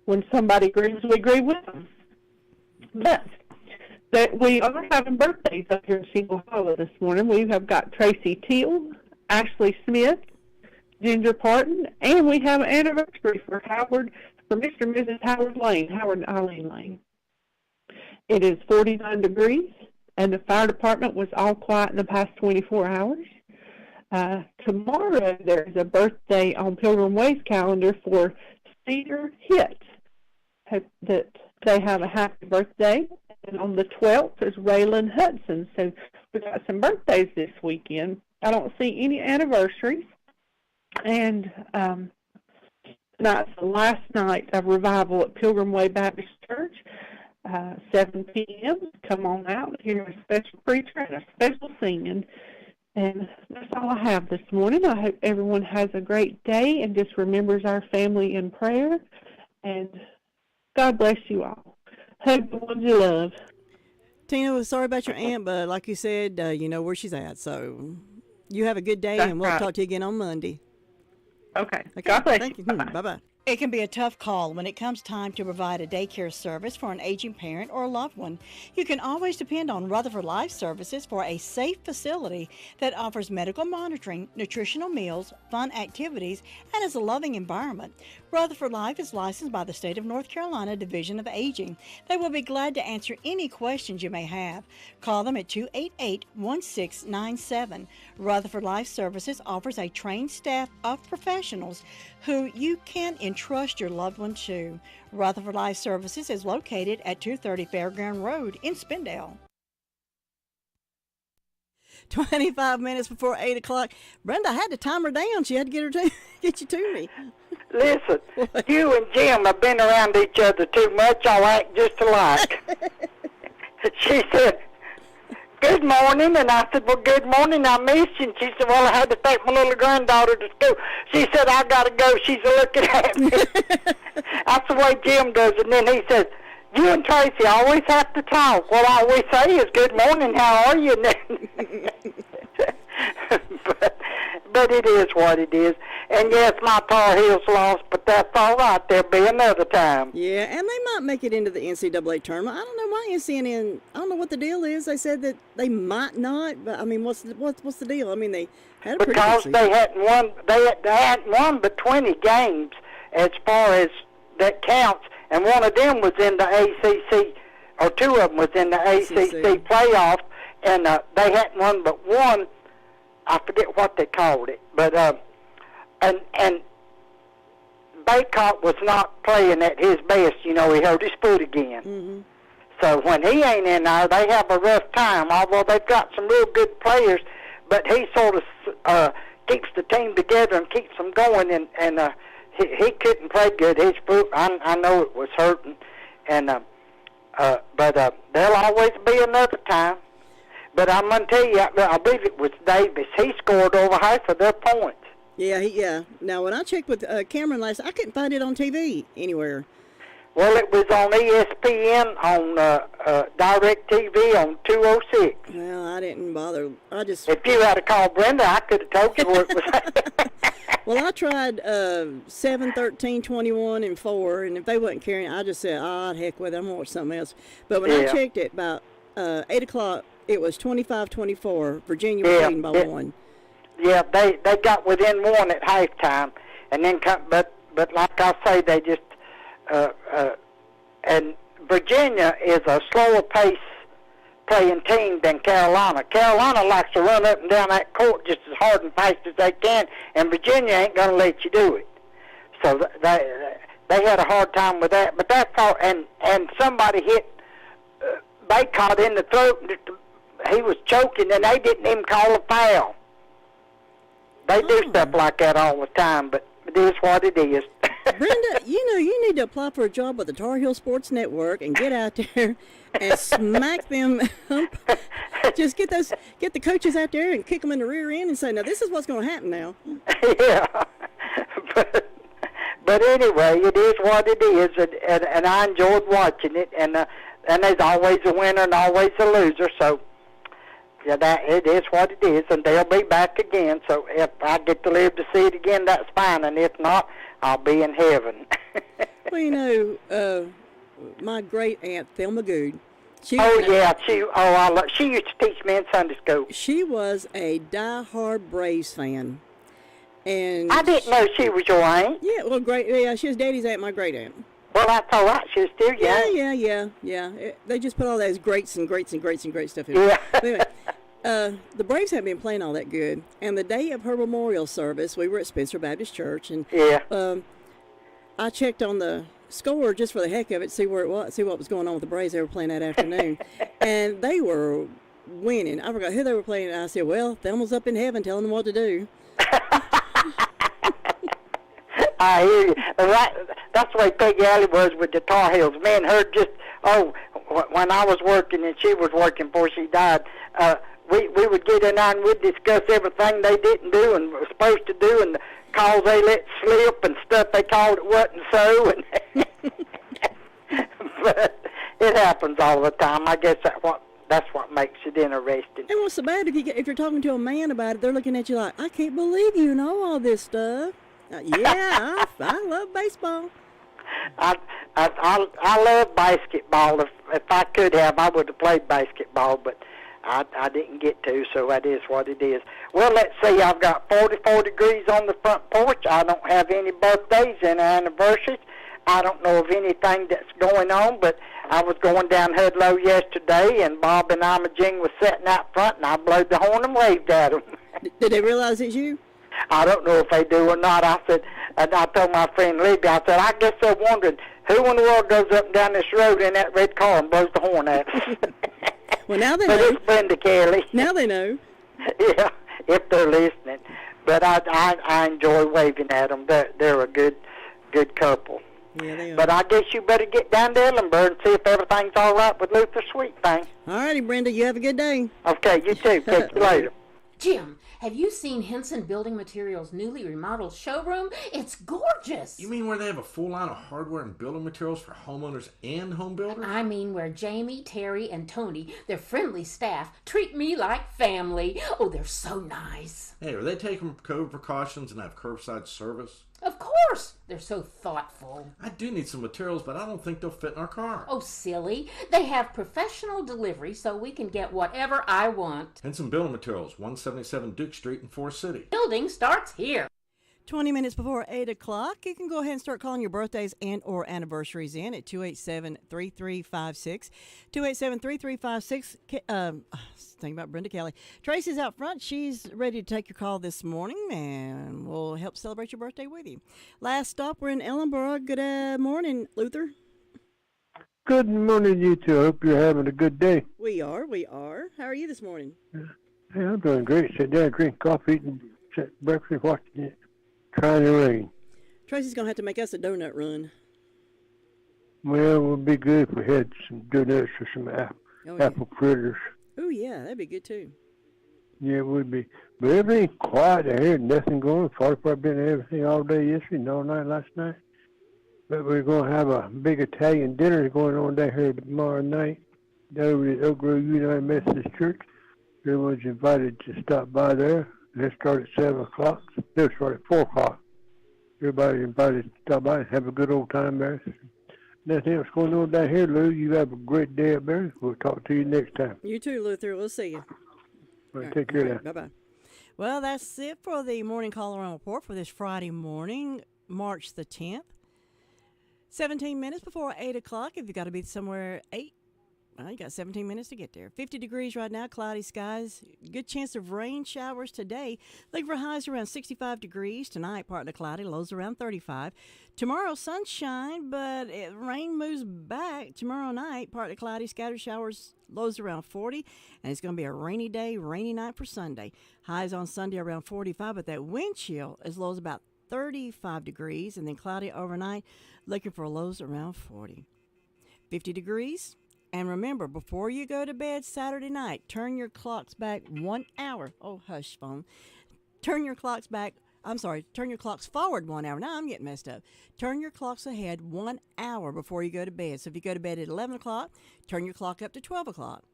when somebody grieves, we grieve with them. But that we are having birthdays up here in Shingle Hollow this morning. We have got Tracy Teal, Ashley Smith, Ginger Parton, and we have an anniversary for Mr. and Mrs. Howard and Eileen Lane. It is 49 degrees, and the fire department was all quiet in the past 24 hours. Tomorrow there's a birthday on Pilgrim Way's calendar for Cedar Hitt. That they have a happy birthday. And on the 12th is Raylan Hudson. So we got some birthdays this weekend. I don't see any anniversaries. And tonight's the last night of revival at Pilgrim Way Baptist Church. 7 p.m. Come on out, hear a special preacher and a special singing. And that's all I have this morning. I hope everyone has a great day and just remembers our family in prayer. And God bless you all. Hug the ones you love. Tina, was sorry about your aunt, but like you said, you know where she's at. So you have a good day, and we'll talk to you again on Monday. Okay. God bless you. Bye-bye. It can be a tough call when it comes time to provide a daycare service for an aging parent or a loved one. You can always depend on Rutherford Life Services for a safe facility that offers medical monitoring, nutritional meals, fun activities, and is a loving environment. Rutherford Life is licensed by the State of North Carolina Division of Aging. They will be glad to answer any questions you may have. Call them at 288-1697. Rutherford Life Services offers a trained staff of professionals who you can entrust your loved one to. Rutherford Life Services is located at 230 Fairground Road in Spindale. 25 minutes before 8 o'clock. Brenda, I had to time her down. She had to get you to me. Listen, you and Jim have been around each other too much. Y'all act just alike. She said, good morning, and I said, well, good morning, I missed you. And she said, well, I had to take my little granddaughter to school. She said, I got to go. She's looking at me. That's the way Jim does it. And then he said, you and Tracy always have to talk. Well, all we say is, good morning, how are you? But it is what it is. And yes, my Tar Heels lost, but that's all right. There'll be another time. Yeah, and they might make it into the NCAA tournament. I don't know why NCNN. I don't know what the deal is. They said that they might not, but I mean, what's the deal? I mean, they had a pretty good season. They hadn't won. They hadn't won but 20 games as far as that counts, and one of them was in the ACC, or two of them was in the ACC playoff, and they hadn't won but one. I forget what they called it, but and Baycott was not playing at his best. You know, he hurt his foot again. Mm-hmm. So when he ain't in there, they have a rough time. Although they've got some real good players, but he sort of keeps the team together and keeps them going. And he couldn't play good. His foot, I know it was hurting, and but there'll always be another time. But I'm gonna tell you, I believe it was Davis. He scored over half of their points. Yeah. Now, when I checked with Cameron last, I couldn't find it on TV anywhere. Well, it was on ESPN, on DirecTV on 206. Well, I didn't bother. If you had called Brenda, I could have told you where it was. Well, I tried 7, 13, 21, and 4, and if they wasn't carrying, I just said, heck with it, I'm going to watch something else. But when I checked it, about 8 o'clock, it was 25-24. Virginia was leading by 1. Yeah, they got within 1 at halftime, and then but like I say, they just and Virginia is a slower pace playing team than Carolina. Carolina likes to run up and down that court just as hard and fast as they can, and Virginia ain't going to let you do it. So they had a hard time with that. But that's all. And somebody hit Baycott in the throat. He was choking, and they didn't even call a foul. They do stuff like that all the time, but it is what it is. Brenda, you need to apply for a job with the Tar Heel Sports Network and get out there and smack them. Just get the coaches out there and kick them in the rear end and say, now this is what's going to happen now. Yeah, but anyway, it is what it is, and I enjoyed watching it, and there's always a winner and always a loser, so yeah, it is what it is, and they'll be back again. So if I get to live to see it again, that's fine, and if not, I'll be in heaven. Well, my great aunt Thelma Good. She used to teach me in Sunday school. She was a die-hard Braves fan, and I didn't know she was your aunt. Yeah, well, great. Yeah, she was Daddy's aunt, my great aunt. Well, that's all right. She was still young. Yeah. They just put all those greats and great stuff in. Yeah. Anyway, the Braves haven't been playing all that good. And the day of her memorial service, we were at Spencer Baptist Church, and I checked on the score just for the heck of it, see what was going on with the Braves. They were playing that afternoon, and they were winning. I forgot who they were playing. And I said, "Well, Thelma's up in heaven, telling them what to do." I hear you. That's the way Peggy Alley was with the Tar Heels. Me and her when I was working and she was working before she died, we would get in there and we'd discuss everything they didn't do and were supposed to do, and the calls they let slip and stuff they called it wasn't so. And but it happens all the time. I guess that's what makes it interesting. And what's so bad if you're talking to a man about it, they're looking at you like, I can't believe you know all this stuff. Yeah, I love baseball. I love basketball. If I could have, I would have played basketball, but I didn't get to, so that is what it is. Well, let's see, I've got 44 degrees on the front porch. I don't have any birthdays and anniversaries. I don't know of anything that's going on, but I was going down Hudlow yesterday, and Bob and Imogene was sitting out front, and I blowed the horn and waved at them. Did they realize it's you? I don't know if they do or not. I said, and I told my friend Libby, I said, I guess they're wondering who in the world goes up and down this road in that red car and blows the horn at us. Well, now they know. But it's Brenda Kelly. Now they know. Yeah, if they're listening. But I enjoy waving at them. They're a good couple. Yeah, they are. But I guess you better get down to Ellenburg and see if everything's all right with Luther Sweet thing. All righty, Brenda. You have a good day. Okay, you too. Catch you later. Jim, Have you seen Henson Building Materials' newly remodeled showroom? It's gorgeous. You mean where they have a full line of hardware and building materials for homeowners and home builders? I mean where Jamie, Terry, and Tony, their friendly staff, treat me like family. Oh, they're so nice. Hey, are they taking COVID precautions and have curbside service? Of course. They're so thoughtful. I do need some materials, but I don't think they'll fit in our car. Oh, silly. They have professional delivery so we can get whatever I want. Henson Building Materials, 177 Duke Street in Forest City. Building starts here. 20 minutes before 8 o'clock, you can go ahead and start calling your birthdays and or anniversaries in at 287-3356. 287-3356. Think about Brenda Kelly. Tracy's out front. She's ready to take your call this morning, and we'll help celebrate your birthday with you. Last stop, we're in Ellenboro. Good morning, Luther. Good morning, you two. I hope you're having a good day. We are. How are you this morning? Hey, I'm doing great. Sit down, drink coffee, eating breakfast, watching it. Trying to rain. Tracy's going to have to make us a donut run. Well, it would be good if we had some donuts or some apple fritters. Oh, yeah, that'd be good, too. Yeah, it would be. But everything's quiet out here. Nothing going. Fire department been and everything all day yesterday and all night last night. But we're going to have a big Italian dinner going on down here tomorrow night over at Oak Grove United Methodist Church. Everyone's invited to stop by there. They start at 7 o'clock. They'll start at 4 o'clock. Everybody's invited to stop by and have a good old time there. Nothing else going on down here, Lou. You have a great day up there. We'll talk to you next time. You too, Luther. We'll see you. All right, take care now. Bye-bye. Well, that's it for the Morning Call-Around Report for this Friday morning, March the 10th. 17 minutes before 8 o'clock. If you've got to be somewhere 8, well, you got 17 minutes to get there. 50 degrees right now, cloudy skies. Good chance of rain showers today. Looking for highs around 65 degrees. Tonight, partly cloudy, lows around 35. Tomorrow, sunshine, but rain moves back. Tomorrow night, partly cloudy, scattered showers, lows around 40. And it's going to be a rainy day, rainy night for Sunday. Highs on Sunday around 45, but that wind chill as low as about 35 degrees. And then cloudy overnight, looking for lows around 40. 50 degrees. And remember, before you go to bed Saturday night, turn your clocks back 1 hour. Oh, hush, phone. Turn your clocks forward 1 hour. Now I'm getting messed up. Turn your clocks ahead 1 hour before you go to bed. So if you go to bed at 11 o'clock, turn your clock up to 12 o'clock.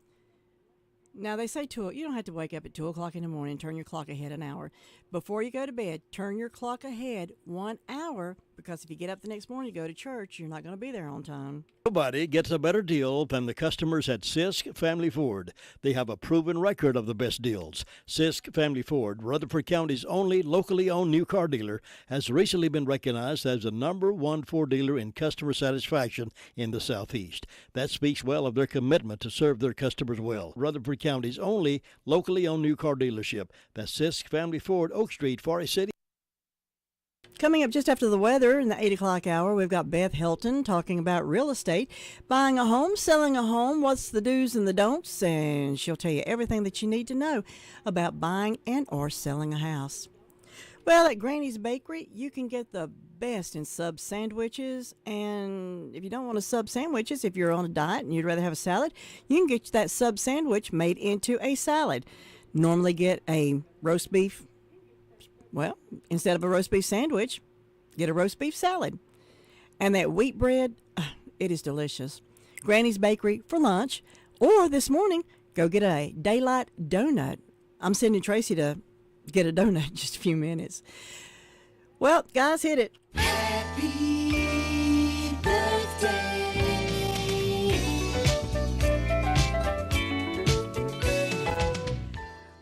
Now, they say you don't have to wake up at 2 o'clock in the morning and turn your clock ahead an hour. Before you go to bed, turn your clock ahead 1 hour, because if you get up the next morning to go to church, you're not going to be there on time. Nobody gets a better deal than the customers at Sisk Family Ford. They have a proven record of the best deals. Sisk Family Ford, Rutherford County's only locally owned new car dealer, has recently been recognized as the #1 Ford dealer in customer satisfaction in the Southeast. That speaks well of their commitment to serve their customers well. Rutherford County's only locally owned new car dealership. That's Sisk Family Ford, Oak Street, Forest City. Coming up just after the weather in the 8 o'clock hour, we've got Beth Helton talking about real estate, buying a home, selling a home, what's the do's and the don'ts, and she'll tell you everything that you need to know about buying and or selling a house. Well, at Granny's Bakery, you can get the best in sub sandwiches, and if you don't want to sub sandwiches, if you're on a diet and you'd rather have a salad, you can get that sub sandwich made into a salad. Normally get a roast beef. Well, instead of a roast beef sandwich, get a roast beef salad. And that wheat bread, it is delicious. Granny's Bakery for lunch. Or this morning, go get a Daylight Donut. I'm sending Tracy to get a donut in just a few minutes. Well, guys, hit it. Happy birthday.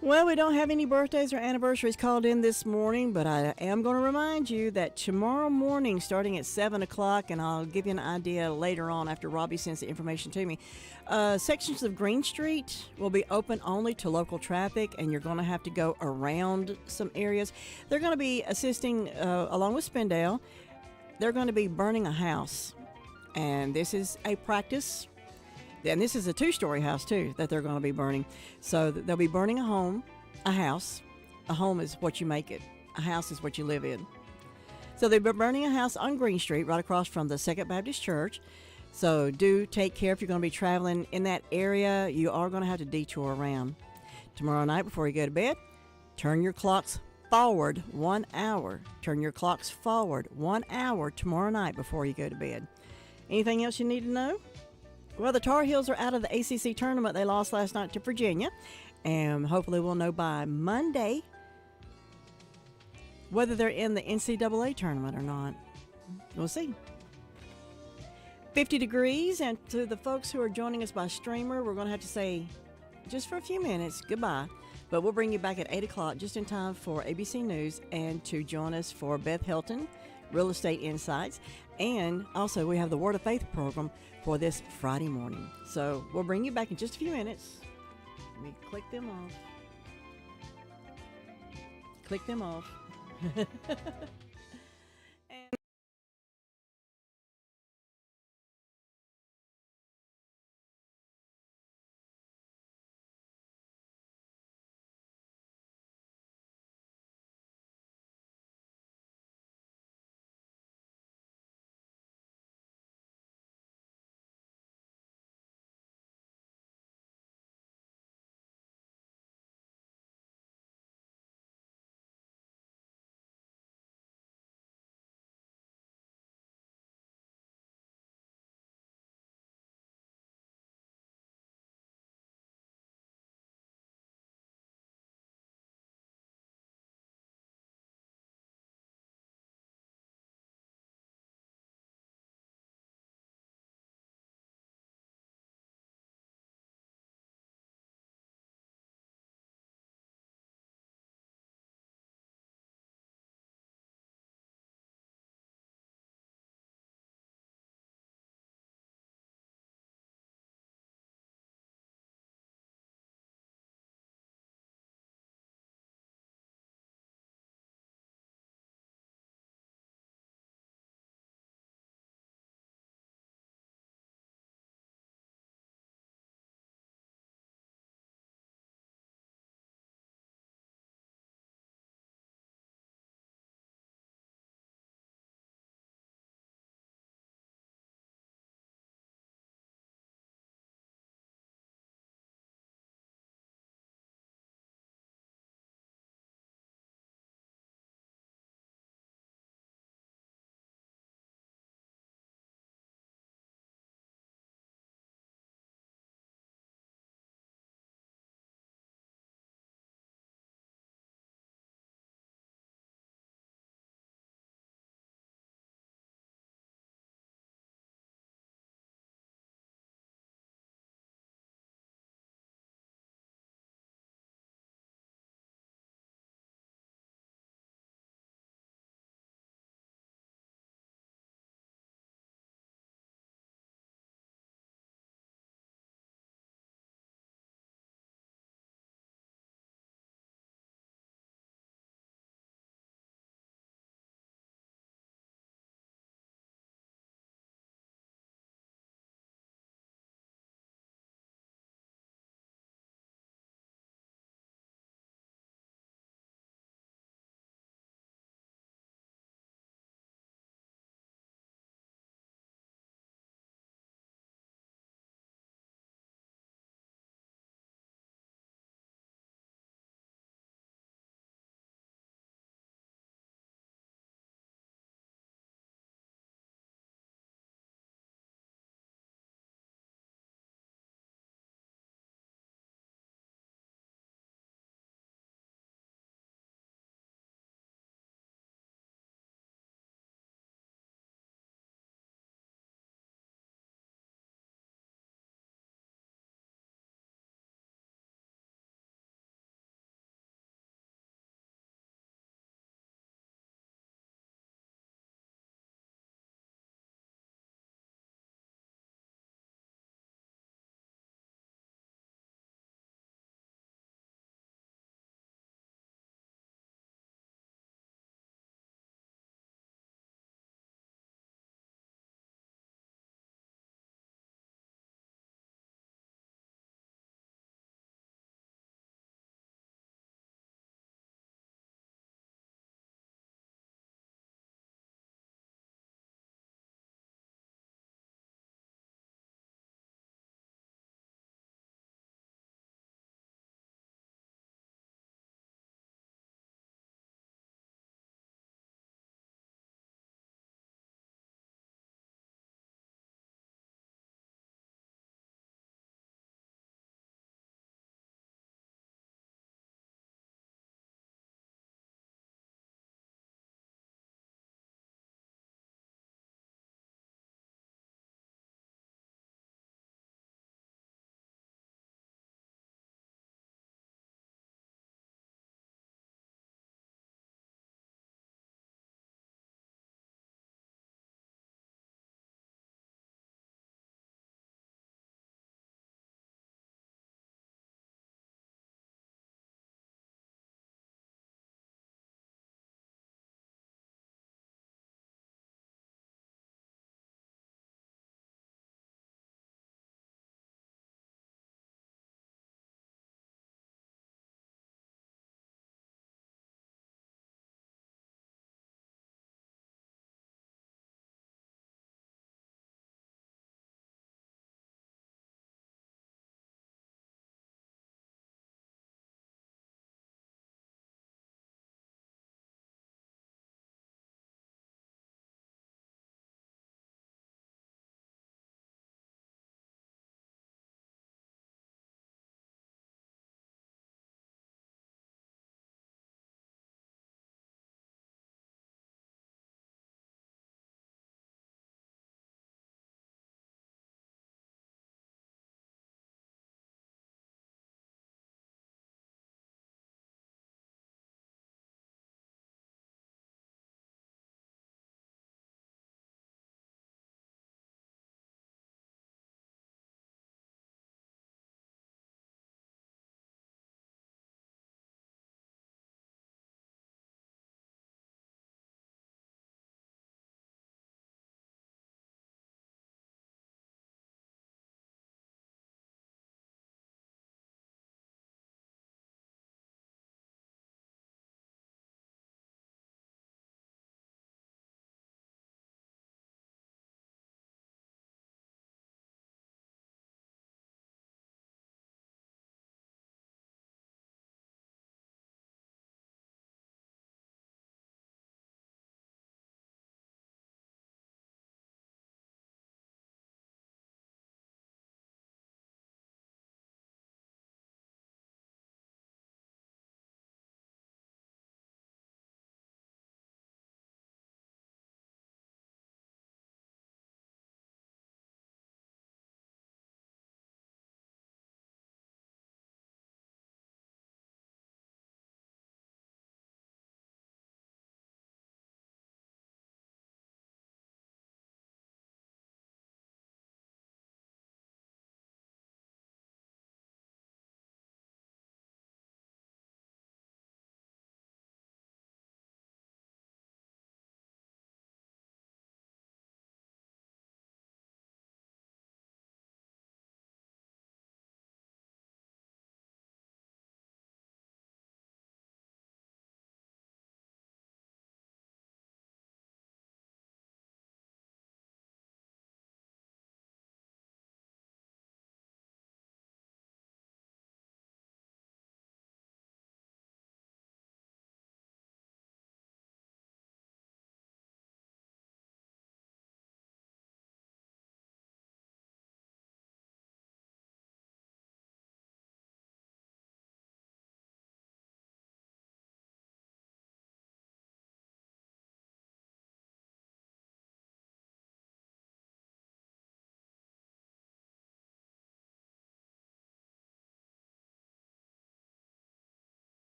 Well, we don't have any birthdays or anniversaries called in this morning, but I am going to remind you that tomorrow morning, starting at 7 o'clock, and I'll give you an idea later on after Robbie sends the information to me, sections of Green Street will be open only to local traffic, and you're going to have to go around some areas. They're going to be assisting, along with Spindale, they're going to be burning a house, and this is a practice. And this is a 2-story house, too, that they're going to be burning. So they'll be burning a house. A home is what you make it. A house is what you live in. So they'll be burning a house on Green Street, right across from the Second Baptist Church. So do take care if you're going to be traveling in that area. You are going to have to detour around. Tomorrow night, before you go to bed, Turn your clocks forward 1 hour. Turn your clocks forward 1 hour tomorrow night before you go to bed. Anything else you need to know? Well, the Tar Heels are out of the ACC tournament. They lost last night to Virginia. And hopefully we'll know by Monday whether they're in the NCAA tournament or not. We'll see. 50 degrees. And to the folks who are joining us by streamer, we're going to have to say, just for a few minutes, goodbye. But we'll bring you back at 8 o'clock just in time for ABC News and to join us for Beth Helton, Real Estate Insights. And also we have the Word of Faith program for this Friday morning. So we'll bring you back in just a few minutes. Let me click them off. Click them off.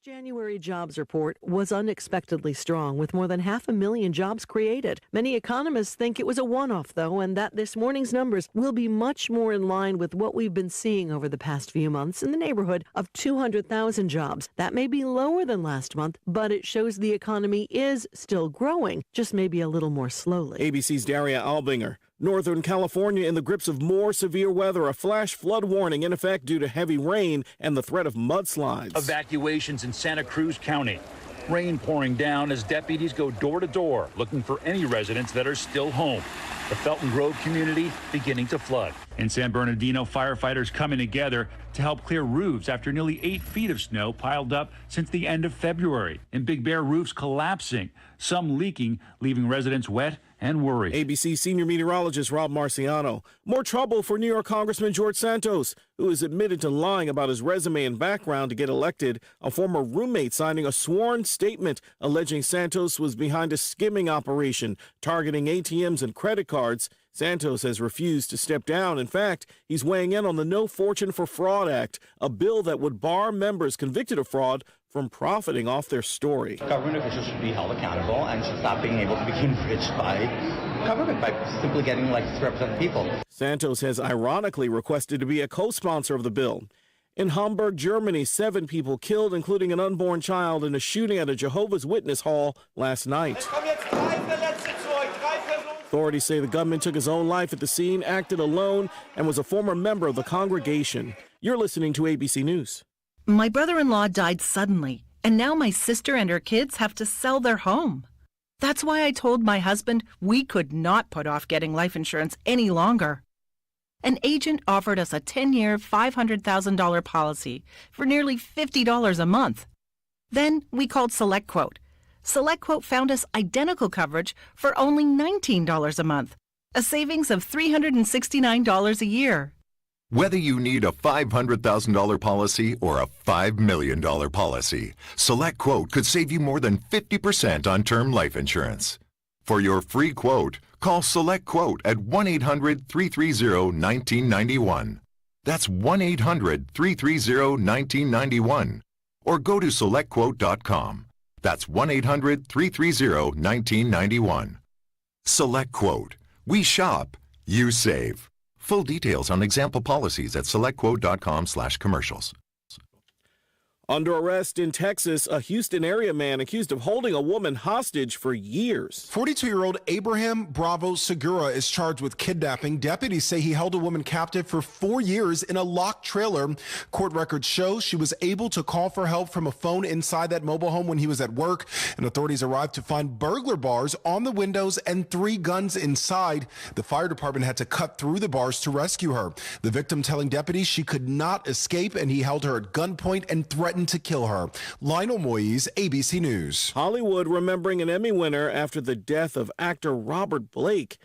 January jobs report was unexpectedly strong, with more than 500,000 jobs created. Many economists think it was a one-off, though, and that this morning's numbers will be much more in line with what we've been seeing over the past few months, in the neighborhood of 200,000 jobs. That may be lower than last month, but it shows the economy is still growing, just maybe a little more slowly. ABC's Daria Albinger. Northern California in the grips of more severe weather, a flash flood warning in effect due to heavy rain and the threat of mudslides. Evacuations in Santa Cruz County. Rain pouring down as deputies go door to door looking for any residents that are still home. The Felton Grove community beginning to flood. In San Bernardino, firefighters coming together to help clear roofs after nearly 8 feet of snow piled up since the end of February. In Big Bear, roofs collapsing, some leaking, leaving residents wet and worried. ABC senior meteorologist Rob Marciano. More trouble for New York Congressman George Santos, who has admitted to lying about his resume and background to get elected. A former roommate signing a sworn statement alleging Santos was behind a skimming operation targeting ATMs and credit cards. Santos has refused to step down. In fact, he's weighing in on the No Fortune for Fraud Act, a bill that would bar members convicted of fraud from profiting off their story. Government officials should be held accountable and should stop being able to be enriched by government by simply getting elected to represent the people. Santos has ironically requested to be a co-sponsor of the bill. In Hamburg, Germany, 7 people killed, including an unborn child, in a shooting at a Jehovah's Witness hall last night. Authorities say the gunman took his own life at the scene, acted alone, and was a former member of the congregation. You're listening to ABC News. My brother-in-law died suddenly, and now my sister and her kids have to sell their home. That's why I told my husband we could not put off getting life insurance any longer. An agent offered us a 10-year, $500,000 policy for nearly $50 a month. Then we called SelectQuote. SelectQuote found us identical coverage for only $19 a month, a savings of $369 a year. Whether you need a $500,000 policy or a $5 million policy, SelectQuote could save you more than 50% on term life insurance. For your free quote, call SelectQuote at 1-800-330-1991. That's 1-800-330-1991. Or go to SelectQuote.com. That's 1-800-330-1991. SelectQuote. We shop, you save. Full details on example policies at SelectQuote.com/commercials. Under arrest in Texas, a Houston area man accused of holding a woman hostage for years. 42-year-old Abraham Bravo Segura is charged with kidnapping. Deputies say he held a woman captive for 4 years in a locked trailer. Court records show she was able to call for help from a phone inside that mobile home when he was at work, and authorities arrived to find burglar bars on the windows and 3 guns inside. The fire department had to cut through the bars to rescue her. The victim telling deputies she could not escape, and he held her at gunpoint and threatened to kill her. Lionel Moyes, ABC News. Hollywood remembering an Emmy winner after the death of actor Robert Blake.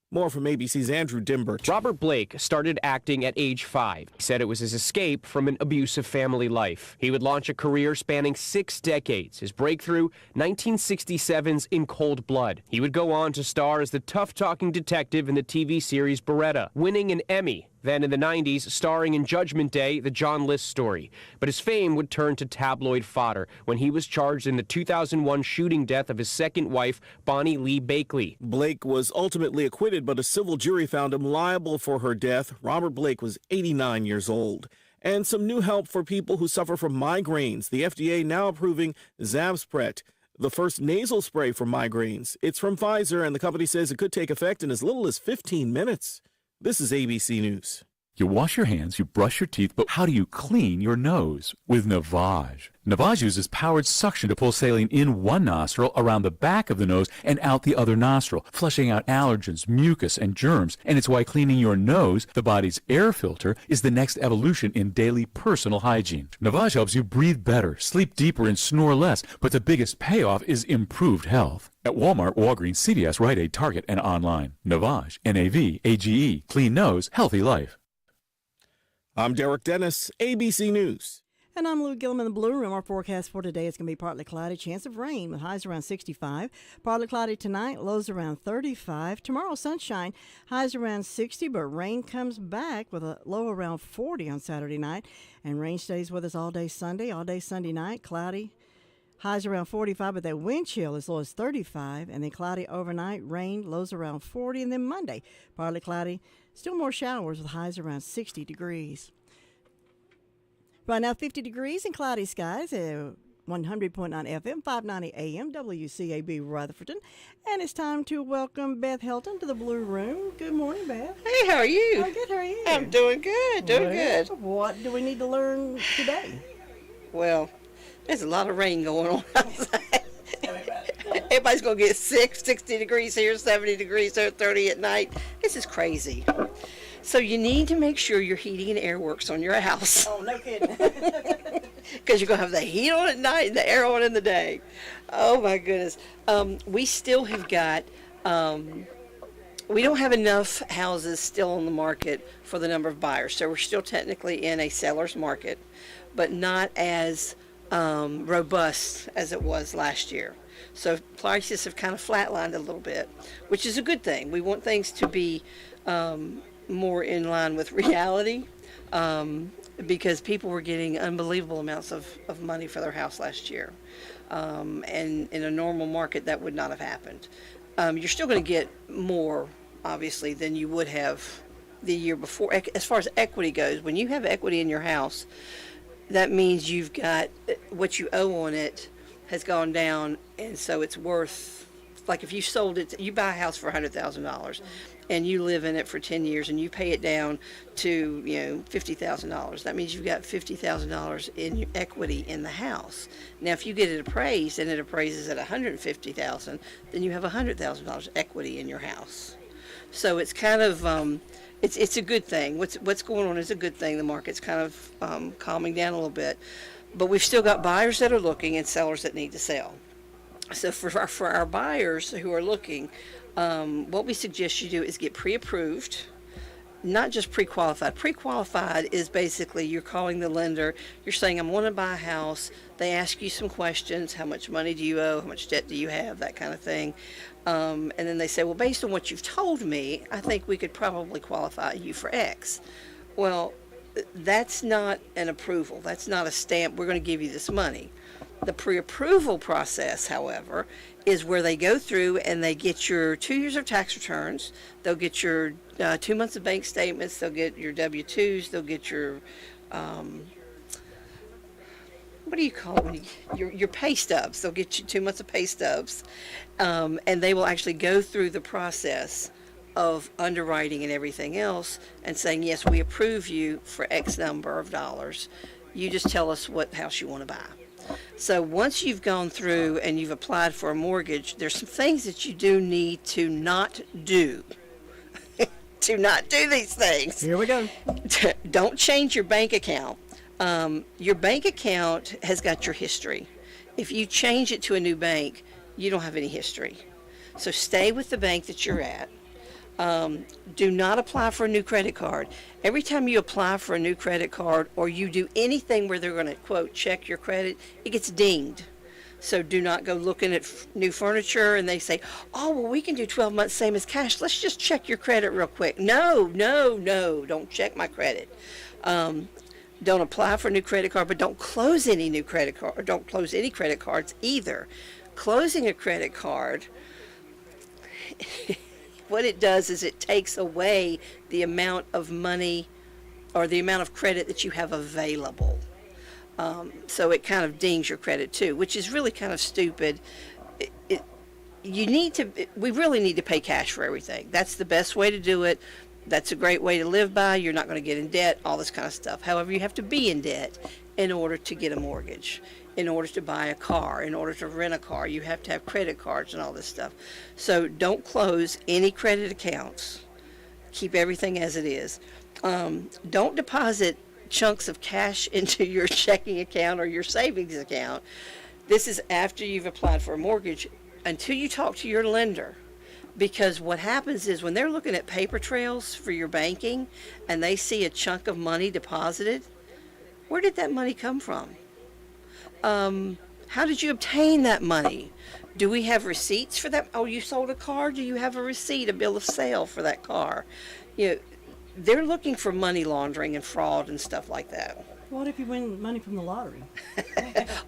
More from ABC's Andrew Dimbert. Robert Blake started acting at age 5. He said it was his escape from an abusive family life. He would launch a career spanning 6 decades. His breakthrough, 1967's In Cold Blood. He would go on to star as the tough-talking detective in the TV series Beretta, winning an Emmy. Then in the 90s, starring in Judgment Day, the John List story. But his fame would turn to tabloid fodder when he was charged in the 2001 shooting death of his second wife, Bonnie Lee Bakley. Blake was ultimately acquitted, but a civil jury found him liable for her death. Robert Blake was 89 years old. And some new help for people who suffer from migraines. The FDA now approving Zavspret, the first nasal spray for migraines. It's from Pfizer, and the company says it could take effect in as little as 15 minutes. This is ABC News. You wash your hands, you brush your teeth, but how do you clean your nose? With Navage. Navage uses powered suction to pull saline in one nostril, around the back of the nose, and out the other nostril, flushing out allergens, mucus, and germs. And it's why cleaning your nose, the body's air filter, is the next evolution in daily personal hygiene. Navage helps you breathe better, sleep deeper, and snore less, but the biggest payoff is improved health. At Walmart, Walgreens, CVS, Rite Aid, Target, and online. Navage, N-A-V-A-G-E. Clean nose, healthy life. I'm Derek Dennis, ABC News. And I'm Lou Gillum in the Blue Room. Our forecast for today is going to be partly cloudy, chance of rain with highs around 65. Partly cloudy tonight, lows around 35. Tomorrow, sunshine, highs around 60, but rain comes back with a low around 40 on Saturday night. And rain stays with us all day Sunday night, cloudy. Highs around 45, but that wind chill as low as 35. And then cloudy overnight, rain, lows around 40. And then Monday, partly cloudy, still more showers with highs around 60 degrees. Right now, 50 degrees and cloudy skies at 100.9 FM, 590 AM, WCAB Rutherford. And it's time to welcome Beth Helton to the Blue Room. Good morning, Beth. Hey, how are you? I'm good, how are you? I'm doing good, good. What do we need to learn today? Well, there's a lot of rain going on outside. Everybody's going to get sick, 60 degrees here, 70 degrees there, 30 at night. This is crazy. So you need to make sure your heating and air works on your house. Oh, no kidding. Because you're going to have the heat on at night and the air on in the day. Oh, my goodness. We still have got, we don't have enough houses still on the market for the number of buyers. So we're still technically in a seller's market, but not as robust as it was last year. So prices have kind of flatlined a little bit, which is a good thing. We want things to be more in line with reality, because people were getting unbelievable amounts of money for their house last year. And in a normal market, that would not have happened. You're still going to get more, obviously, than you would have the year before. As far as equity goes, when you have equity in your house, that means you've got what you owe on it has gone down, and so it's worth, like if you sold it, you buy a house for $100,000 and you live in it for 10 years and you pay it down to, $50,000. That means you've got $50,000 in your equity in the house. Now, if you get it appraised and it appraises at $150,000, then you have $100,000 equity in your house. So it's kind of, it's a good thing. What's going on is a good thing. The market's kind of calming down a little bit. But we've still got buyers that are looking and sellers that need to sell. So for our buyers who are looking, what we suggest you do is get pre-approved, not just pre-qualified. Pre-qualified is basically you're calling the lender, you're saying, I want to buy a house. They ask you some questions. How much money do you owe? How much debt do you have? That kind of thing. And then they say, well, based on what you've told me, I think we could probably qualify you for X. Well, that's not an approval. That's not a stamp. We're going to give you this money. The pre-approval process, however, is where they go through and they get your 2 years of tax returns. They'll get your 2 months of bank statements. They'll get your W-2s. They'll get your, what do you call it? Your pay stubs. They'll get you 2 months of pay stubs. And they will actually go through the process of underwriting and everything else and saying, yes, we approve you for X number of dollars. You just tell us what house you want to buy. So once you've gone through and you've applied for a mortgage, there's some things that you do need to not do. To not do these things. Here we go. Don't change your bank account. Your bank account has got your history. If you change it to a new bank, you don't have any history. So stay with the bank that you're at. Do not apply for a new credit card. Every time you apply for a new credit card or you do anything where they're going to, quote, check your credit, it gets dinged. So do not go looking at new furniture and they say, oh, well, we can do 12 months same as cash. Let's just check your credit real quick. No, don't check my credit. Don't apply for a new credit card, but don't close any new credit card, or don't close any credit cards either. Closing a credit card, what it does is it takes away the amount of money or the amount of credit that you have available. So it kind of dings your credit too, which is really kind of stupid. We really need to pay cash for everything. That's the best way to do it. That's a great way to live by. You're not going to get in debt, all this kind of stuff. However, you have to be in debt in order to get a mortgage, in order to buy a car, in order to rent a car. You have to have credit cards and all this stuff. So don't close any credit accounts. Keep everything as it is. Don't deposit chunks of cash into your checking account or your savings account. This is after you've applied for a mortgage until you talk to your lender. Because what happens is when they're looking at paper trails for your banking and they see a chunk of money deposited, Where did that money come from? How did you obtain that money? Do we have receipts for that? Oh, you sold a car? Do you have a receipt, a bill of sale for that car? You know, they're looking for money laundering and fraud and stuff like that. What if you win money from the lottery?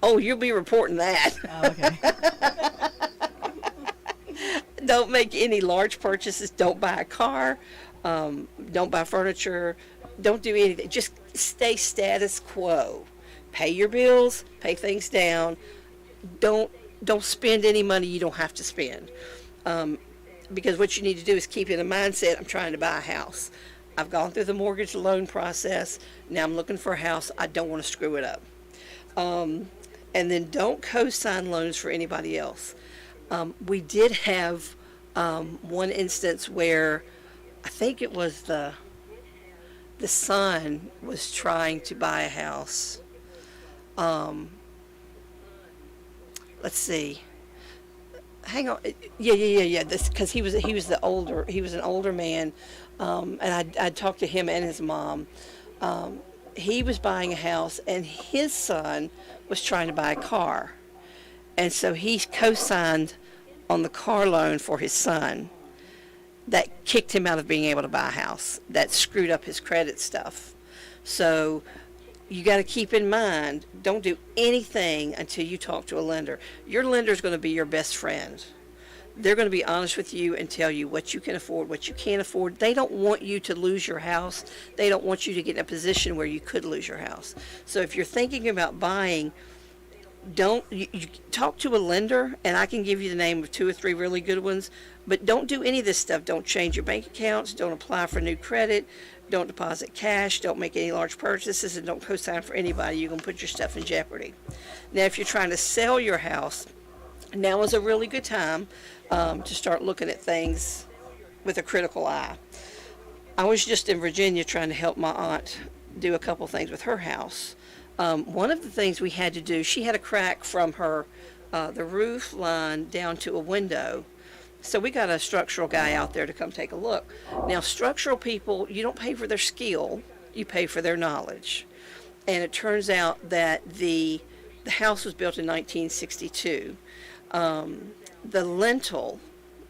Oh, you'll be reporting that. Oh, okay. Don't make any large purchases. Don't buy a car. Don't buy furniture. Don't do anything. Just stay status quo. Pay your bills. Pay things down. Don't spend any money you don't have to spend. Because what you need to do is keep in a mindset, I'm trying to buy a house. I've gone through the mortgage loan process. Now I'm looking for a house. I don't want to screw it up. And then don't co-sign loans for anybody else. We did have one instance where I think it was the son was trying to buy a house. Let's see. Hang on. Yeah. This because he was an older man, and I talked to him and his mom. He was buying a house, and his son was trying to buy a car, and so he co-signed on the car loan for his son. That kicked him out of being able to buy a house. That screwed up his credit stuff. So you got to keep in mind, don't do anything until you talk to a lender. Your lender is going to be your best friend. They're going to be honest with you and tell you what you can afford, what you can't afford. They don't want you to lose your house. They don't want you to get in a position where you could lose your house. So if you're thinking about buying, you talk to a lender, and I can give you the name of 2 or 3 really good ones, but don't do any of this stuff. Don't change your bank accounts. Don't apply for new credit. Don't deposit cash. Don't make any large purchases, and don't co-sign for anybody. You're going to put your stuff in jeopardy. Now, if you're trying to sell your house, now is a really good time to start looking at things with a critical eye. I was just in Virginia trying to help my aunt do a couple things with her house. One of the things we had to do, she had a crack from her the roof line down to a window. So we got a structural guy out there to come take a look. Now, structural people, you don't pay for their skill, you pay for their knowledge. And it turns out that the house was built in 1962. The lintel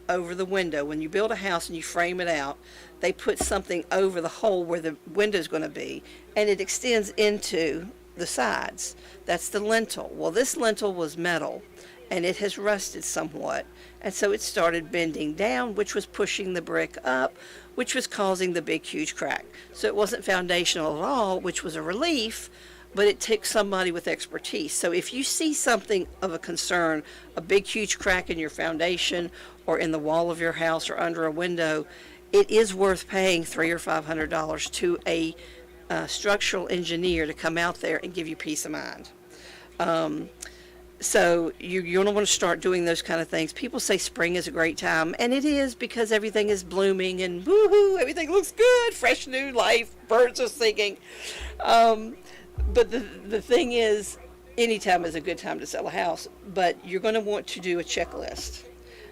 over the window, when you build a house and you frame it out, they put something over the hole where the window's going to be, and it extends into the sides. That's the lintel. Well, this lintel was metal, and it has rusted somewhat, and so it started bending down, which was pushing the brick up, which was causing the big, huge crack. So it wasn't foundational at all, which was a relief, but it took somebody with expertise. So if you see something of a concern, a big, huge crack in your foundation or in the wall of your house or under a window, it is worth paying $300 or $500 to a structural engineer to come out there and give you peace of mind. So you're going to want to start doing those kind of things. People say spring is a great time, and it is, because everything is blooming and woohoo, everything looks good, fresh new life, birds are singing. But the thing is, any time is a good time to sell a house, but you're going to want to do a checklist.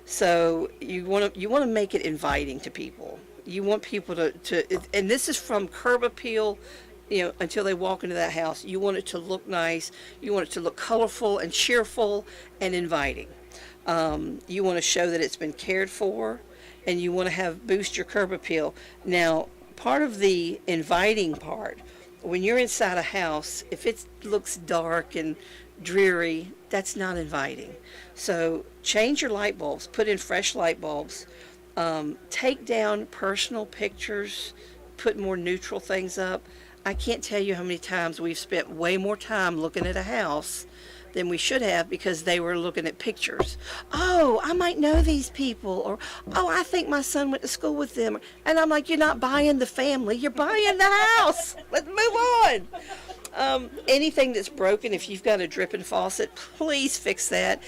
So you want to make it inviting to people. You want people to, and this is from curb appeal, until they walk into that house. You want it to look nice. You want it to look colorful and cheerful and inviting. You want to show that it's been cared for, and you want to boost your curb appeal. Now, part of the inviting part, when you're inside a house, if it looks dark and dreary, that's not inviting. So change your light bulbs, put in fresh light bulbs, take down personal pictures, put more neutral things up. I can't tell you how many times we've spent way more time looking at a house than we should have because they were looking at pictures. Oh, I might know these people, or oh, I think my son went to school with them. And I'm like, you're not buying the family, you're buying the house. Let's move on. Anything that's broken, if you've got a dripping faucet, please fix that.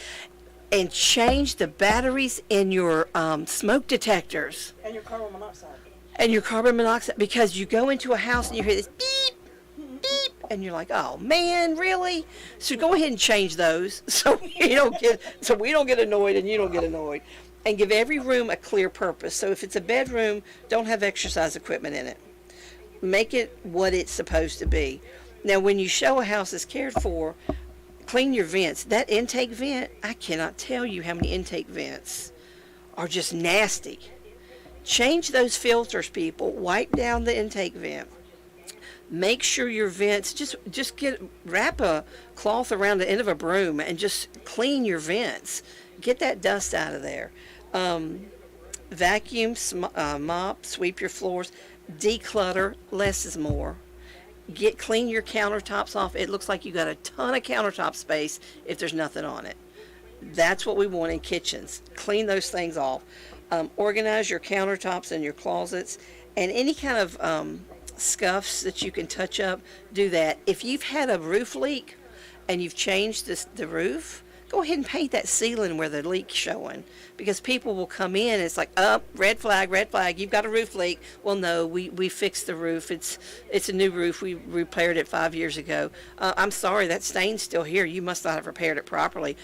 And change the batteries in your smoke detectors. And your carbon monoxide. Because you go into a house and you hear this beep, beep, and you're like, oh man, really? So go ahead and change those so we don't get annoyed and you don't get annoyed. And give every room a clear purpose. So if it's a bedroom, don't have exercise equipment in it. Make it what it's supposed to be. Now, when you show a house is cared for, clean your vents. That intake vent, I cannot tell you how many intake vents are just nasty. Change those filters, people. Wipe down the intake vent. Make sure your vents, just wrap a cloth around the end of a broom and just clean your vents. Get that dust out of there. Vacuum, mop, sweep your floors. Declutter. Less is more. Clean your countertops off. It looks like you got a ton of countertop space if there's nothing on it. That's what we want in kitchens. Clean those things off. Organize your countertops and your closets, and any kind of scuffs that you can touch up, do that. If you've had a roof leak and you've changed the roof, go ahead and paint that ceiling where the leak's showing, because people will come in and it's like, red flag, you've got a roof leak. Well, no, we fixed the roof. It's a new roof. We repaired it 5 years ago. I'm sorry, that stain's still here. You must not have repaired it properly.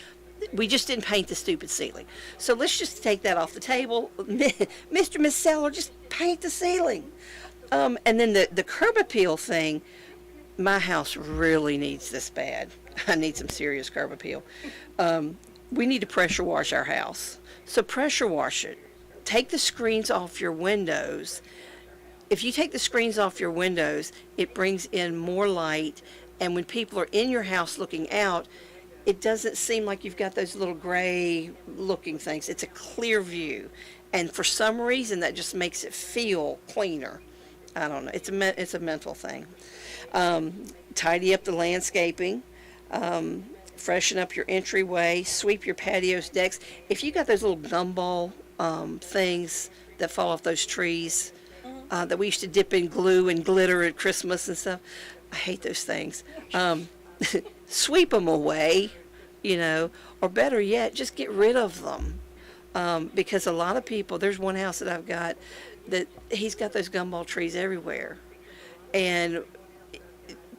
We just didn't paint the stupid ceiling. So let's just take that off the table. Mr. Miss Seller, just paint the ceiling. And then the curb appeal thing, my house really needs this bad. I need some serious curb appeal. We need to pressure wash our house. So pressure wash it. Take the screens off your windows. If you take the screens off your windows, it brings in more light. And when people are in your house looking out, it doesn't seem like you've got those little gray looking things. It's a clear view. And for some reason, that just makes it feel cleaner. I don't know. It's a mental thing. Tidy up the landscaping. Freshen up your entryway. Sweep your patios, decks. If you got those little gumball things that fall off those trees that we used to dip in glue and glitter at Christmas and stuff, I hate those things. Sweep them away, or better yet, just get rid of them. Because a lot of people, there's one house that I've got that he's got those gumball trees everywhere. And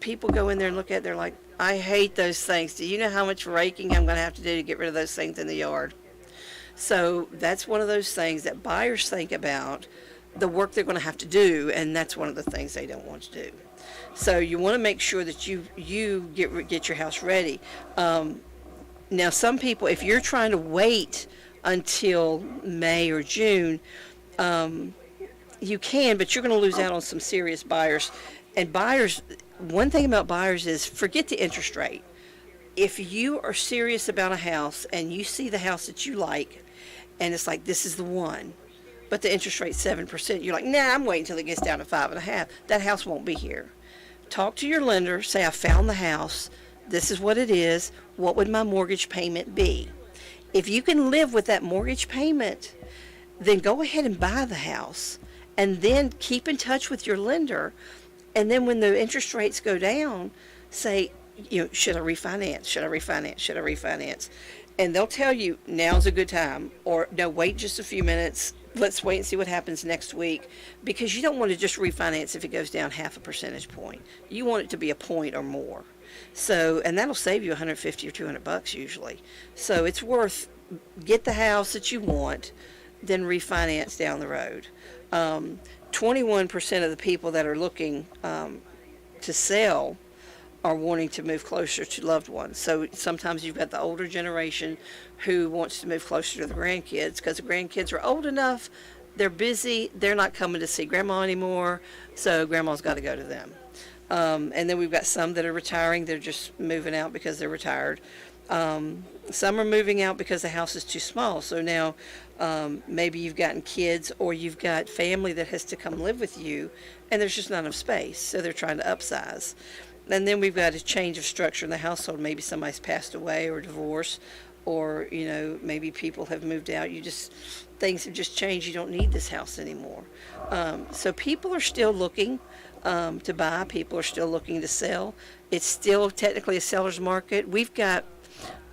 people go in there and look at it, they're like, I hate those things. Do you know how much raking I'm going to have to do to get rid of those things in the yard? So that's one of those things that buyers think about, the work they're going to have to do, and that's one of the things they don't want to do. So you want to make sure that you get your house ready. Now, some people, if you're trying to wait until May or June, you can, but you're going to lose out on some serious buyers. And buyers, one thing about buyers is forget the interest rate. If you are serious about a house and you see the house that you like, and it's like, this is the one, but the interest rate's 7%, you're like, nah, I'm waiting until it gets down to 5.5. That house won't be here. Talk to your lender, say, I found the house, this is what it is, what would my mortgage payment be? If you can live with that mortgage payment, then go ahead and buy the house, and then keep in touch with your lender, and then when the interest rates go down, say, should I refinance? Should I refinance? Should I refinance? And they'll tell you, now's a good time, or no, wait just a few minutes. Let's wait and see what happens next week, because you don't want to just refinance if it goes down 0.5 percentage point. You want it to be a point or more. So, and that'll save you $150 or $200 usually. So it's worth, get the house that you want, then refinance down the road. 21% of the people that are looking to sell are wanting to move closer to loved ones. So sometimes you've got the older generation who wants to move closer to the grandkids, because the grandkids are old enough, they're busy, they're not coming to see grandma anymore, so grandma's got to go to them. And then we've got some that are retiring, they're just moving out because they're retired. Some are moving out because the house is too small. So now maybe you've gotten kids, or you've got family that has to come live with you, and there's just not enough space, so they're trying to upsize. And then we've got a change of structure in the household. Maybe somebody's passed away or divorced, or maybe people have moved out. Things have just changed. You don't need this house anymore. So people are still looking to buy. People are still looking to sell. It's still technically a seller's market.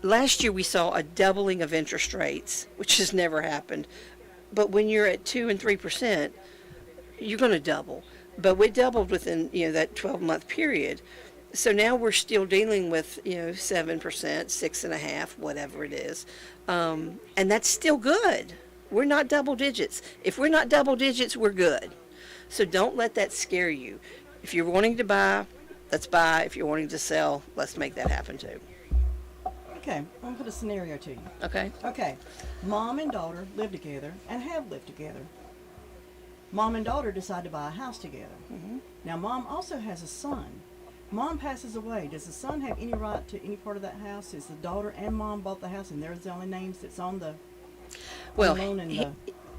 Last year we saw a doubling of interest rates, which has never happened. But when you're at 2% and 3%, you're going to double. But we doubled within that 12-month period. So now we're still dealing with 7%, 6.5%, whatever it is, and that's still good. We're not double digits. If we're not double digits, we're good. So don't let that scare you. If you're wanting to buy, let's buy. If you're wanting to sell, let's make that happen too. Okay, I'm going to put a scenario to you. Okay. Okay, mom and daughter live together and have lived together. Mom and daughter decide to buy a house together. Mm-hmm. Now, mom also has a son. Mom passes away. Does the son have any right to any part of that house? Is the daughter and mom bought the house and they're the only names that's on the loan and the...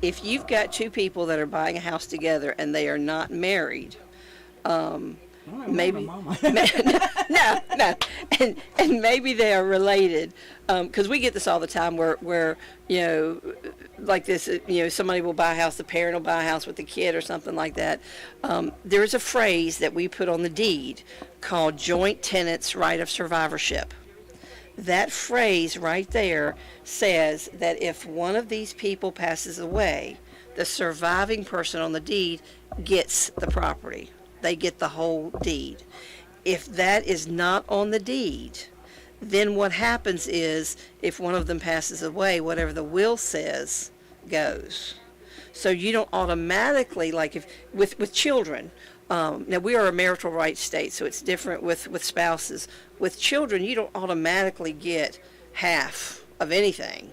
If you've got 2 people that are buying a house together and they are not married, maybe no, and maybe they are related, because we get this all the time where like this, somebody will buy a house, the parent will buy a house with the kid or something like that. There's a phrase that we put on the deed called joint tenants right of survivorship. That phrase right there says that if one of these people passes away, the surviving person on the deed gets the property. They get the whole deed. If that is not on the deed, then what happens is if one of them passes away, whatever the will says goes. So you don't automatically, like if with children, now we are a marital rights state, so it's different with spouses. With children, you don't automatically get half of anything.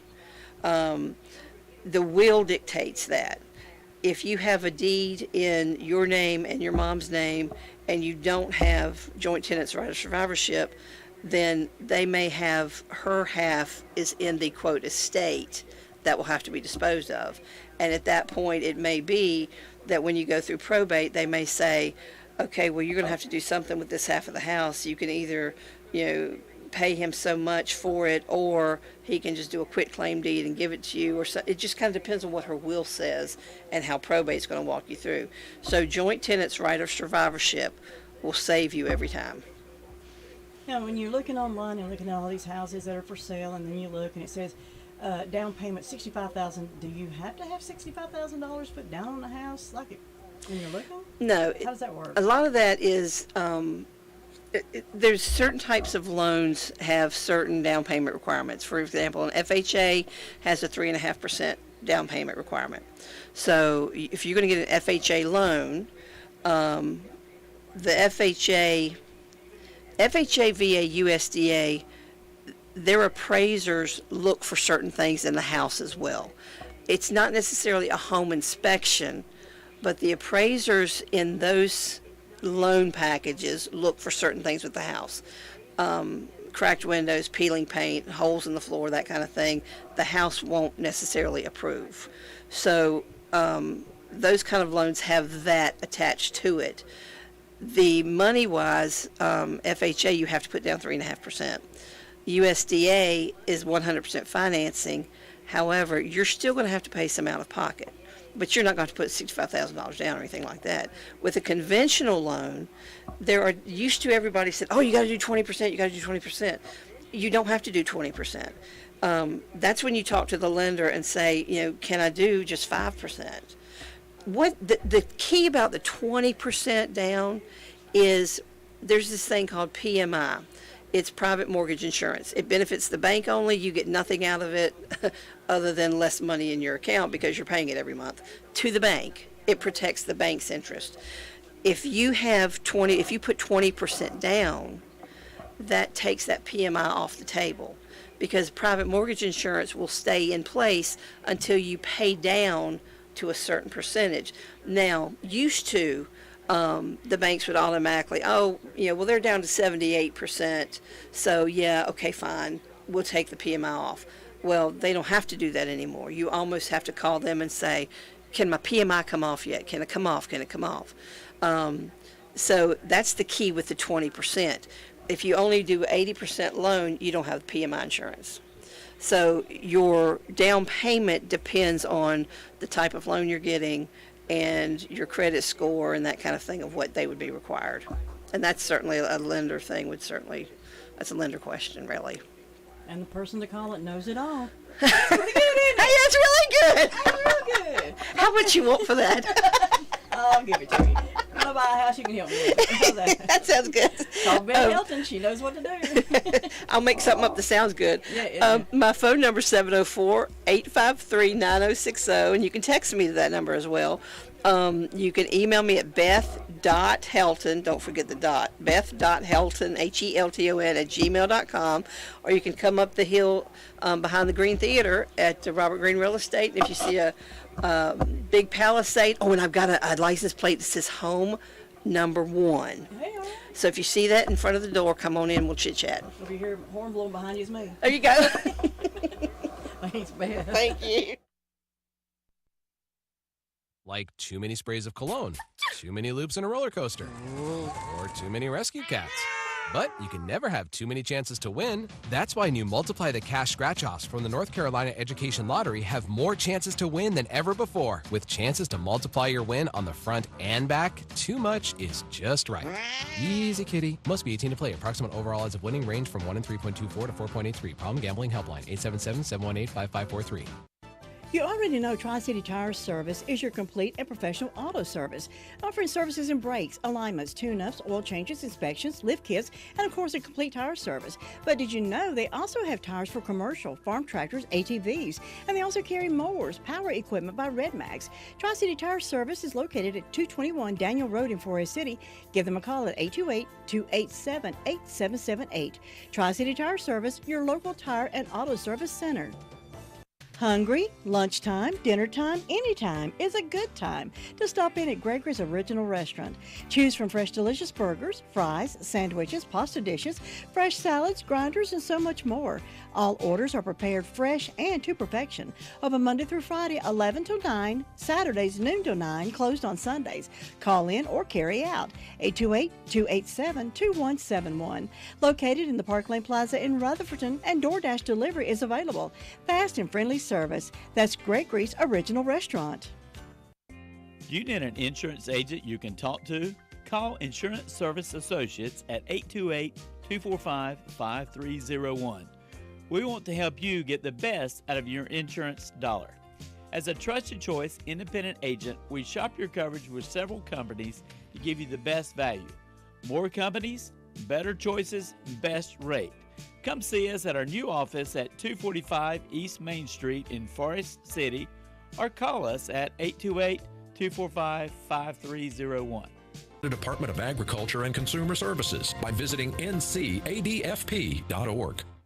The will dictates that. If you have a deed in your name and your mom's name and you don't have joint tenants right of survivorship, then they may have her half is in the quote estate that will have to be disposed of. And at that point, it may be that when you go through probate, they may say, okay, well, you're going to have to do something with this half of the house. You can either, pay him so much for it, or he can just do a quit claim deed and give it to you. Or so, it just kind of depends on what her will says and how probate's going to walk you through. So joint tenants right of survivorship will save you every time. Now, when you're looking online and looking at all these houses that are for sale, and then you look and it says down payment $65,000, do you have to have $65,000 put down on the house when you're looking? No. How does that work? A lot of that is there's certain types of loans have certain down payment requirements. For example, an FHA has a 3.5% down payment requirement. So if you're going to get an FHA loan, the FHA via USDA, their appraisers look for certain things in the house as well. It's not necessarily a home inspection, but the appraisers in those loan packages look for certain things with the house. Cracked windows, peeling paint, holes in the floor, that kind of thing. The house won't necessarily approve. So those kind of loans have that attached to it. The money-wise, FHA, you have to put down 3.5%. USDA is 100% financing. However, you're still going to have to pay some out of pocket, but you're not going to put $65,000 down or anything like that. With a conventional loan, everybody said, oh, you got to do 20%, you got to do 20%. You don't have to do 20%. That's when you talk to the lender and say, can I do just 5%? What the key about the 20% down is there's this thing called PMI. It's private mortgage insurance. It benefits the bank only. You get nothing out of it other than less money in your account because you're paying it every month to the bank. It protects the bank's interest. If you put 20% down, that takes that PMI off the table, because private mortgage insurance will stay in place until you pay down to a certain percentage. Now, used to, the banks would automatically, they're down to 78%, so yeah, okay, fine, we'll take the PMI off. Well, they don't have to do that anymore. You almost have to call them and say, can my PMI come off yet? Can it come off? Can it come off? So that's the key with the 20%. If you only do 80% loan, you don't have PMI insurance. So your down payment depends on the type of loan you're getting and your credit score and that kind of thing of what they would be required. And that's certainly a lender thing that's a lender question, really. And the person to call it knows it all. That's pretty good, isn't it? Hey, that's really good. That's real good. How much you want for that? I'll give it to you. You want to buy a house, you can help me with it. How's that? That sounds good. Call Betty Hilton. She knows what to do. I'll make something up that sounds good. Yeah. My phone number is 704-853-9060, and you can text me to that number as well. You can email me at beth.j.j Beth.Helton, don't forget the dot, Beth.Helton, Helton, at gmail.com, or you can come up the hill behind the Green Theater at Robert Green Real Estate, and if you see a big Palisade, and I've got a license plate that says Home Number 1. So if you see that in front of the door, come on in, we'll chit-chat. If you hear horn blowing behind you, it's me. There you go. Thanks, Beth. Thank you. Like too many sprays of cologne, too many loops in a roller coaster, or too many rescue cats. But you can never have too many chances to win. That's why new Multiply the Cash scratch-offs from the North Carolina Education Lottery have more chances to win than ever before. With chances to multiply your win on the front and back, too much is just right. Easy, kitty. Must be 18 to play. Approximate overall odds of winning range from 1 in 3.24 to 4.83. Problem gambling helpline, 877-718-5543. You already know Tri-City Tire Service is your complete and professional auto service, offering services in brakes, alignments, tune-ups, oil changes, inspections, lift kits, and of course a complete tire service. But did you know they also have tires for commercial, farm tractors, ATVs, and they also carry mowers, power equipment by Red Max. Tri-City Tire Service is located at 221 Daniel Road in Forest City. Give them a call at 828-287-8778. Tri-City Tire Service, your local tire and auto service center. Hungry? Lunchtime, dinner time, anytime is a good time to stop in at Gregory's Original Restaurant. Choose from fresh, delicious burgers, fries, sandwiches, pasta dishes, fresh salads, grinders, and so much more. All orders are prepared fresh and to perfection. Open Monday through Friday, 11 till 9, Saturdays, noon till 9, closed on Sundays. Call in or carry out, 828-287-2171. Located in the Park Lane Plaza in Rutherfordton, and DoorDash delivery is available. Fast and friendly service. That's Gregory's Original Restaurant. You need an insurance agent you can talk to? Call Insurance Service Associates at 828-245-5301. We want to help you get the best out of your insurance dollar. As a trusted choice independent agent, we shop your coverage with several companies to give you the best value. More companies, better choices, best rate. Come see us at our new office at 245 East Main Street in Forest City, or call us at 828-245-5301. The Department of Agriculture and Consumer Services by visiting ncadfp.org.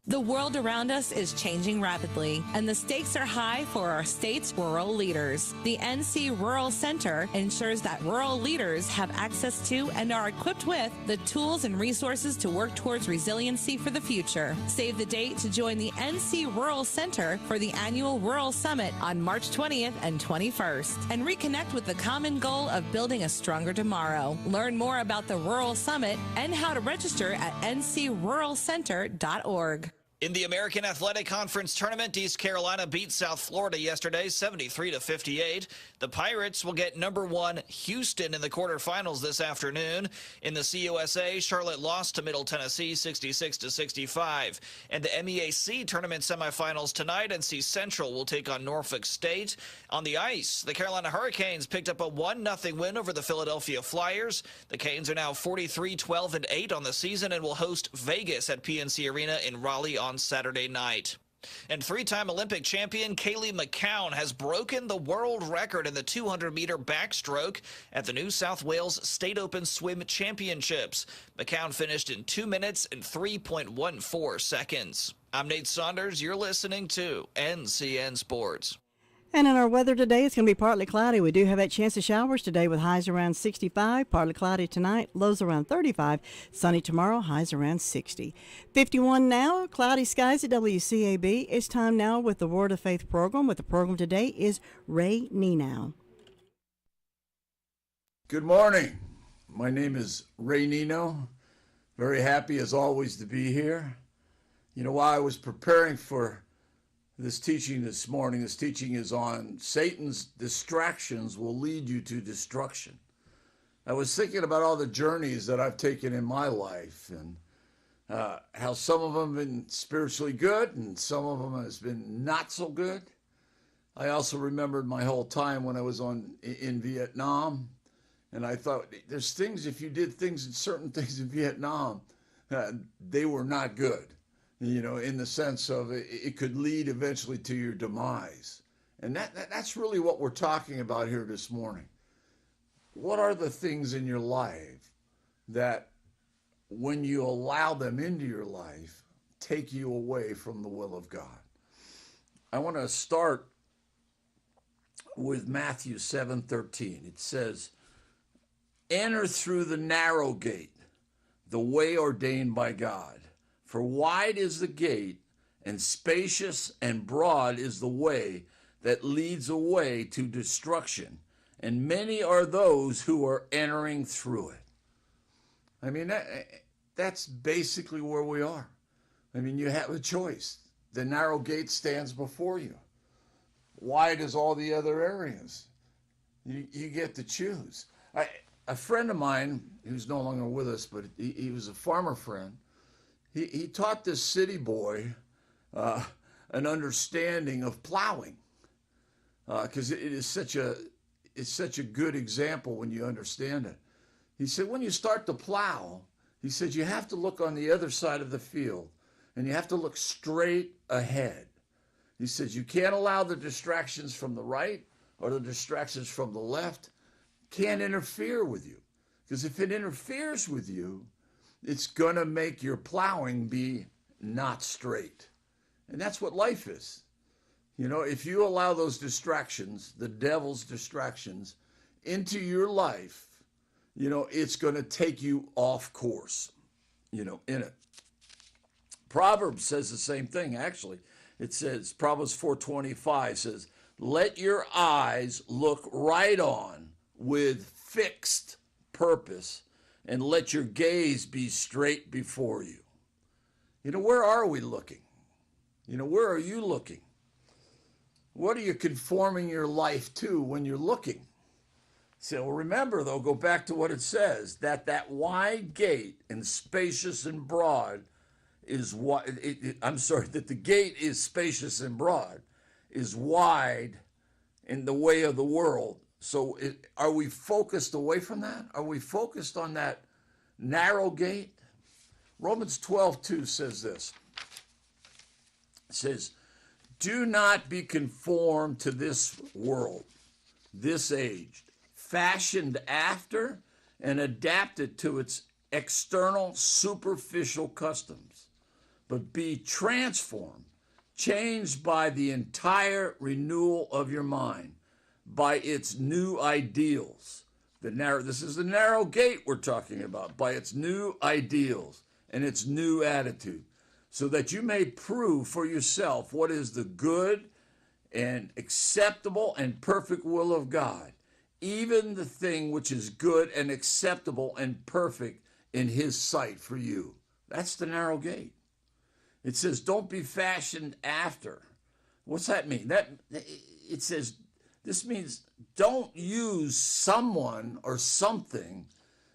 The world around us is changing rapidly, and the stakes are high for our state's rural leaders. The NC Rural Center ensures that rural leaders have access to and are equipped with the tools and resources to work towards resiliency for the future. Save the date to join the NC Rural Center for the annual Rural Summit on March 20th and 21st, and reconnect with the common goal of building a stronger tomorrow. Learn more about the Rural Summit and how to register at ncruralcenter.org. In the American Athletic Conference Tournament, East Carolina beat South Florida yesterday, 73-58. The Pirates will get number 1 Houston in the quarterfinals this afternoon. In the CUSA, Charlotte lost to Middle Tennessee, 66-65. And the MEAC tournament semifinals tonight, NC Central will take on Norfolk State. On the ice, the Carolina Hurricanes picked up a 1-0 win over the Philadelphia Flyers. The Canes are now 43-12-8 on the season and will host Vegas at PNC Arena in Raleigh on Saturday night. And three-time Olympic champion Kaylee McCown has broken the world record in the 200-meter backstroke at the New South Wales State Open Swim Championships. McCown finished in 2 minutes and 3.14 seconds. I'm Nate Saunders. You're listening to NCN Sports. And in our weather today, it's going to be partly cloudy. We do have that chance of showers today with highs around 65. Partly cloudy tonight, lows around 35. Sunny tomorrow, highs around 60. 51 now, cloudy skies at WCAB. It's time now with the Word of Faith program. With the program today is Ray Nino. Good morning. My name is Ray Nino. Very happy as always to be here. You know, while I was preparing for this teaching this morning, this teaching is on Satan's distractions will lead you to destruction. I was thinking about all the journeys that I've taken in my life and how some of them have been spiritually good and some of them has been not so good. I also remembered my whole time when I was in Vietnam, and I thought there's things, if you did things and certain things in Vietnam, they were not good. You know, in the sense of it could lead eventually to your demise. And that's really what we're talking about here this morning. what are the things in your life that when you allow them into your life, take you away from the will of God? I want to start with Matthew 7:13. It says, enter through the narrow gate, the way ordained by God. For wide is the gate, and spacious and broad is the way that leads away to destruction, and many are those who are entering through it. I mean, that's basically where we are. I mean, you have a choice. The narrow gate stands before you. Wide is all the other areas. You get to choose. A friend of mine, who's no longer with us, but he was a farmer friend, he taught this city boy an understanding of plowing, because it's such a good example when you understand it. He said, when you start to plow, he said, you have to look on the other side of the field, and you have to look straight ahead. He says, you can't allow the distractions from the right or the distractions from the left can't interfere with you. Because if it interferes with you, it's going to make your plowing be not straight. And that's what life is. You know, if you allow those distractions, the devil's distractions, into your life, you know, it's going to take you off course, you know, in it. Proverbs says the same thing, actually. It says, Proverbs 4:25 says, let your eyes look right on with fixed purpose, and let your gaze be straight before you. You know, where are we looking? You know, where are you looking? What are you conforming your life to when you're looking? So remember, though, go back to what it says, that wide gate and spacious and broad is that the gate is spacious and broad, is wide in the way of the world. So are we focused away from that? Are we focused on that narrow gate? Romans 12:2 says this. It says, do not be conformed to this world, this age, fashioned after and adapted to its external superficial customs, but be transformed, changed by the entire renewal of your mind, by its new ideals. This is the narrow gate we're talking about, by its new ideals and its new attitude, so that you may prove for yourself what is the good and acceptable and perfect will of God, even the thing which is good and acceptable and perfect in his sight for you. That's the narrow gate. It says, don't be fashioned after. What's that mean? It says, this means don't use someone or something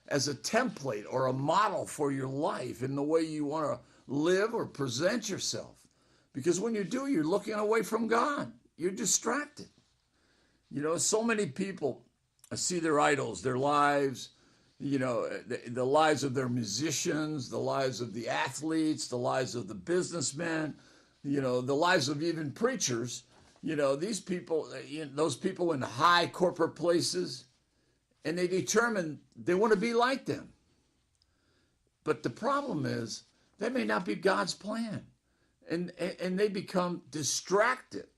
as a template or a model for your life in the way you want to live or present yourself. Because when you do, you're looking away from God. You're distracted. You know, so many people see their idols, their lives, you know, the lives of their musicians, the lives of the athletes, the lives of the businessmen, you know, the lives of even preachers. You know, these people, those people in high corporate places, and they determine they want to be like them. But the problem is that may not be God's plan. And they become distracted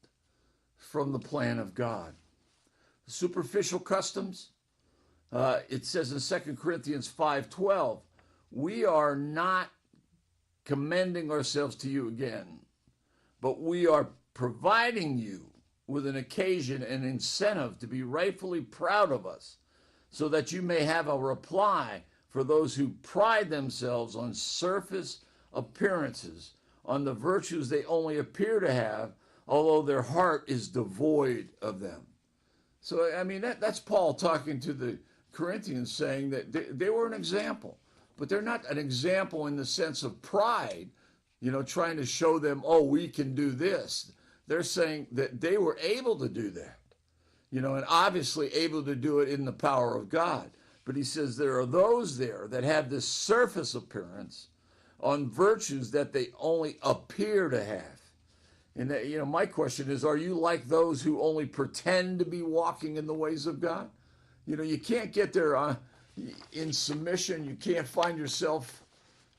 from the plan of God. Superficial customs, it says in 2 Corinthians 5:12, we are not commending ourselves to you again, but we are providing you with an occasion and incentive to be rightfully proud of us, so that you may have a reply for those who pride themselves on surface appearances, on the virtues they only appear to have, although their heart is devoid of them. So, I mean, that's Paul talking to the Corinthians, saying that they were an example, but they're not an example in the sense of pride, you know, trying to show them, oh, we can do this. They're saying that they were able to do that, you know, and obviously able to do it in the power of God. But he says there are those there that have this surface appearance on virtues that they only appear to have. And that, you know, my question is, are you like those who only pretend to be walking in the ways of God? You can't get there in submission. You can't find yourself,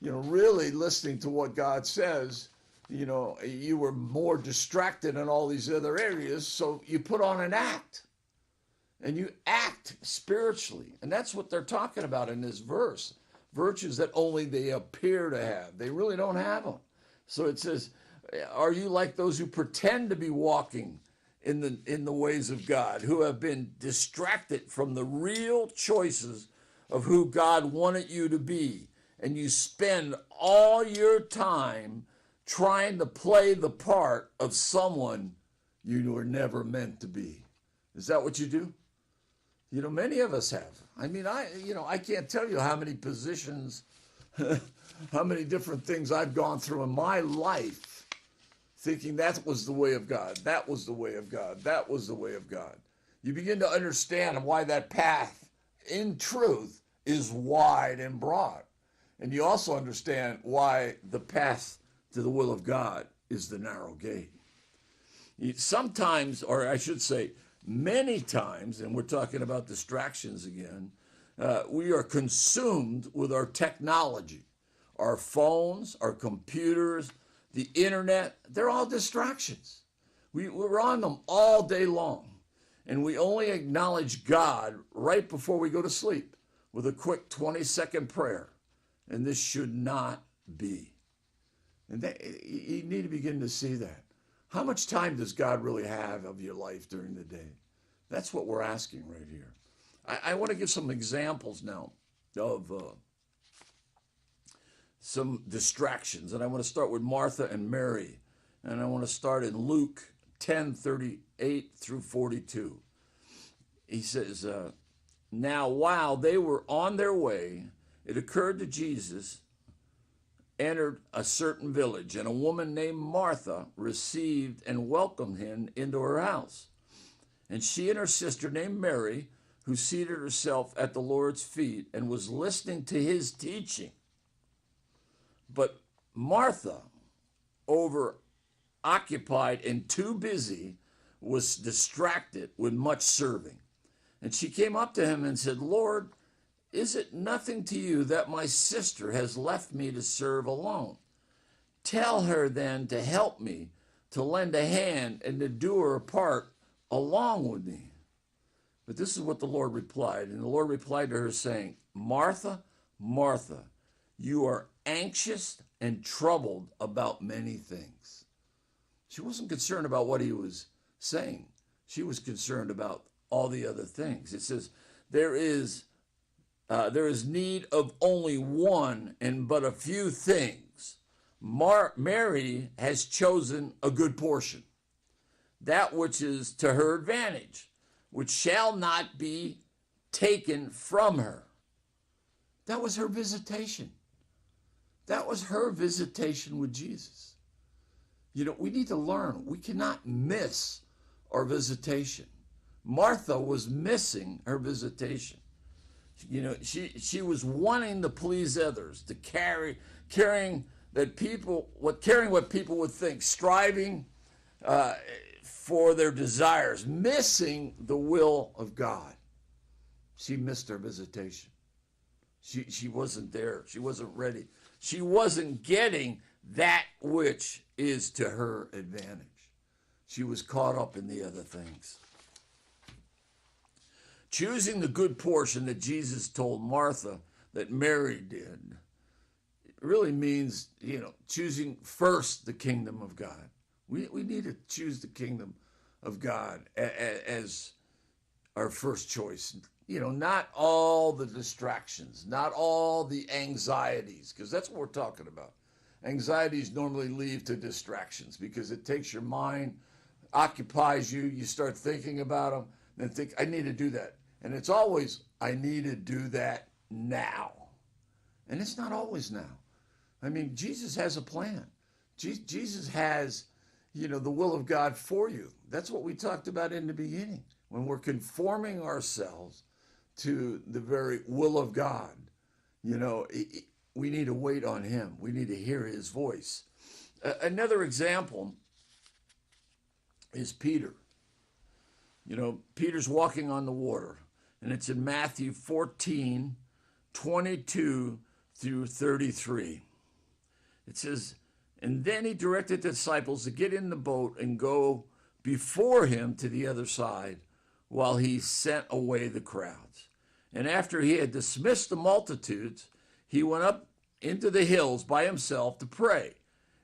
really listening to what God says. You were more distracted in all these other areas, so you put on an act. And you act spiritually. And that's what they're talking about in this verse. Virtues that only they appear to have. They really don't have them. So it says, are you like those who pretend to be walking in the ways of God, who have been distracted from the real choices of who God wanted you to be, and you spend all your time trying to play the part of someone you were never meant to be? Is that what you do? Many of us have. I mean, I can't tell you how many positions, how many different things I've gone through in my life, thinking that was the way of God, that was the way of God, that was the way of God. You begin to understand why that path, in truth, is wide and broad. And you also understand why the path to the will of God is the narrow gate. Sometimes, or I should say, many times, and we're talking about distractions again, we are consumed with our technology, our phones, our computers, the internet. They're all distractions. We're on them all day long, and we only acknowledge God right before we go to sleep with a quick 20-second prayer, and this should not be. And you need to begin to see that. How much time does God really have of your life during the day? That's what we're asking right here. I want to give some examples now of some distractions. And I want to start with Martha and Mary. And I want to start in Luke 10:38 through 42. He says, now while they were on their way, it occurred to Jesus, entered a certain village, and a woman named Martha received and welcomed him into her house. And she and her sister named Mary, who seated herself at the Lord's feet and was listening to his teaching. But Martha, overoccupied and too busy, was distracted with much serving. And she came up to him and said, Lord, is it nothing to you that my sister has left me to serve alone? Tell her then to help me, to lend a hand and to do her part along with me. But this is what the Lord replied. And the Lord replied to her saying, Martha, Martha, you are anxious and troubled about many things. She wasn't concerned about what he was saying. She was concerned about all the other things. It says, there is need of only one and but a few things. Mary has chosen a good portion, that which is to her advantage, which shall not be taken from her. That was her visitation. That was her visitation with Jesus. We need to learn. We cannot miss our visitation. Martha was missing her visitation. She was wanting to please others, to caring what people would think, striving for their desires, missing the will of God. She missed her visitation. She wasn't there. She wasn't ready. She wasn't getting that which is to her advantage. She was caught up in the other things. Choosing the good portion that Jesus told Martha that Mary did, it really means, choosing first the kingdom of God. We need to choose the kingdom of God as our first choice. Not all the distractions, not all the anxieties, because that's what we're talking about. Anxieties normally lead to distractions because it takes your mind, occupies you, you start thinking about them, then think, I need to do that. And it's always, I need to do that now. And it's not always now. I mean, Jesus has a plan. Jesus has, the will of God for you. That's what we talked about in the beginning. When we're conforming ourselves to the very will of God, we need to wait on him. We need to hear his voice. Another example is Peter. Peter's walking on the water. and it's in Matthew 14, 22 through 33. It says, and then he directed the disciples to get in the boat and go before him to the other side while he sent away the crowds. And after he had dismissed the multitudes, he went up into the hills by himself to pray.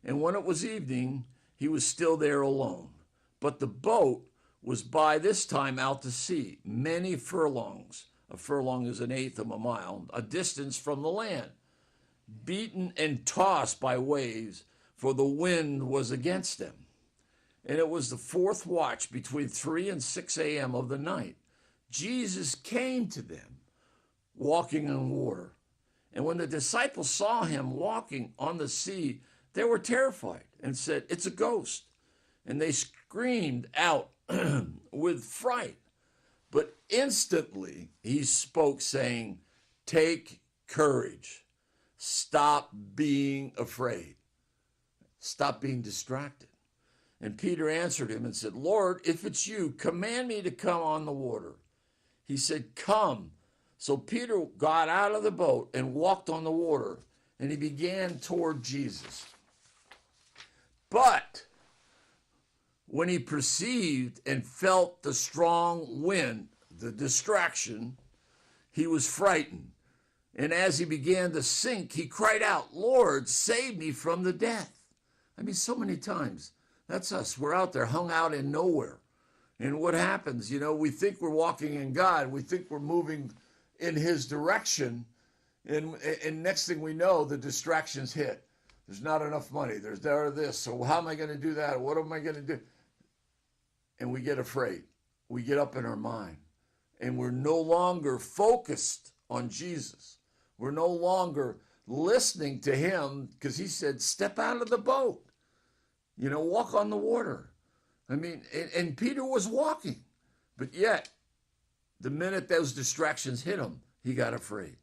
And when it was evening, he was still there alone. But the boat was by this time out to sea, many furlongs. A furlong is 1/8 of a mile, a distance from the land, beaten and tossed by waves, for the wind was against them. And it was the fourth watch between 3 and 6 a.m. of the night. Jesus came to them, walking on water. And when the disciples saw him walking on the sea, they were terrified and said, it's a ghost. And they screamed out with fright. But instantly he spoke, saying, take courage. Stop being afraid. Stop being distracted. And Peter answered him and said, Lord, if it's you, command me to come on the water. He said, come. So Peter got out of the boat and walked on the water, and he began toward Jesus. But when he perceived and felt the strong wind, the distraction, he was frightened. And as he began to sink, he cried out, Lord, save me from the death. I mean, so many times, that's us. We're out there, hung out in nowhere. And what happens? You know, we think we're walking in God. We think we're moving in his direction. And next thing we know, the distractions hit. There's not enough money. There's this. So how am I going to do that? What am I going to do? And we get afraid. We get up in our mind. And we're no longer focused on Jesus. We're no longer listening to him, because he said, step out of the boat. You know, walk on the water. I mean, and Peter was walking. But yet, the minute those distractions hit him, he got afraid.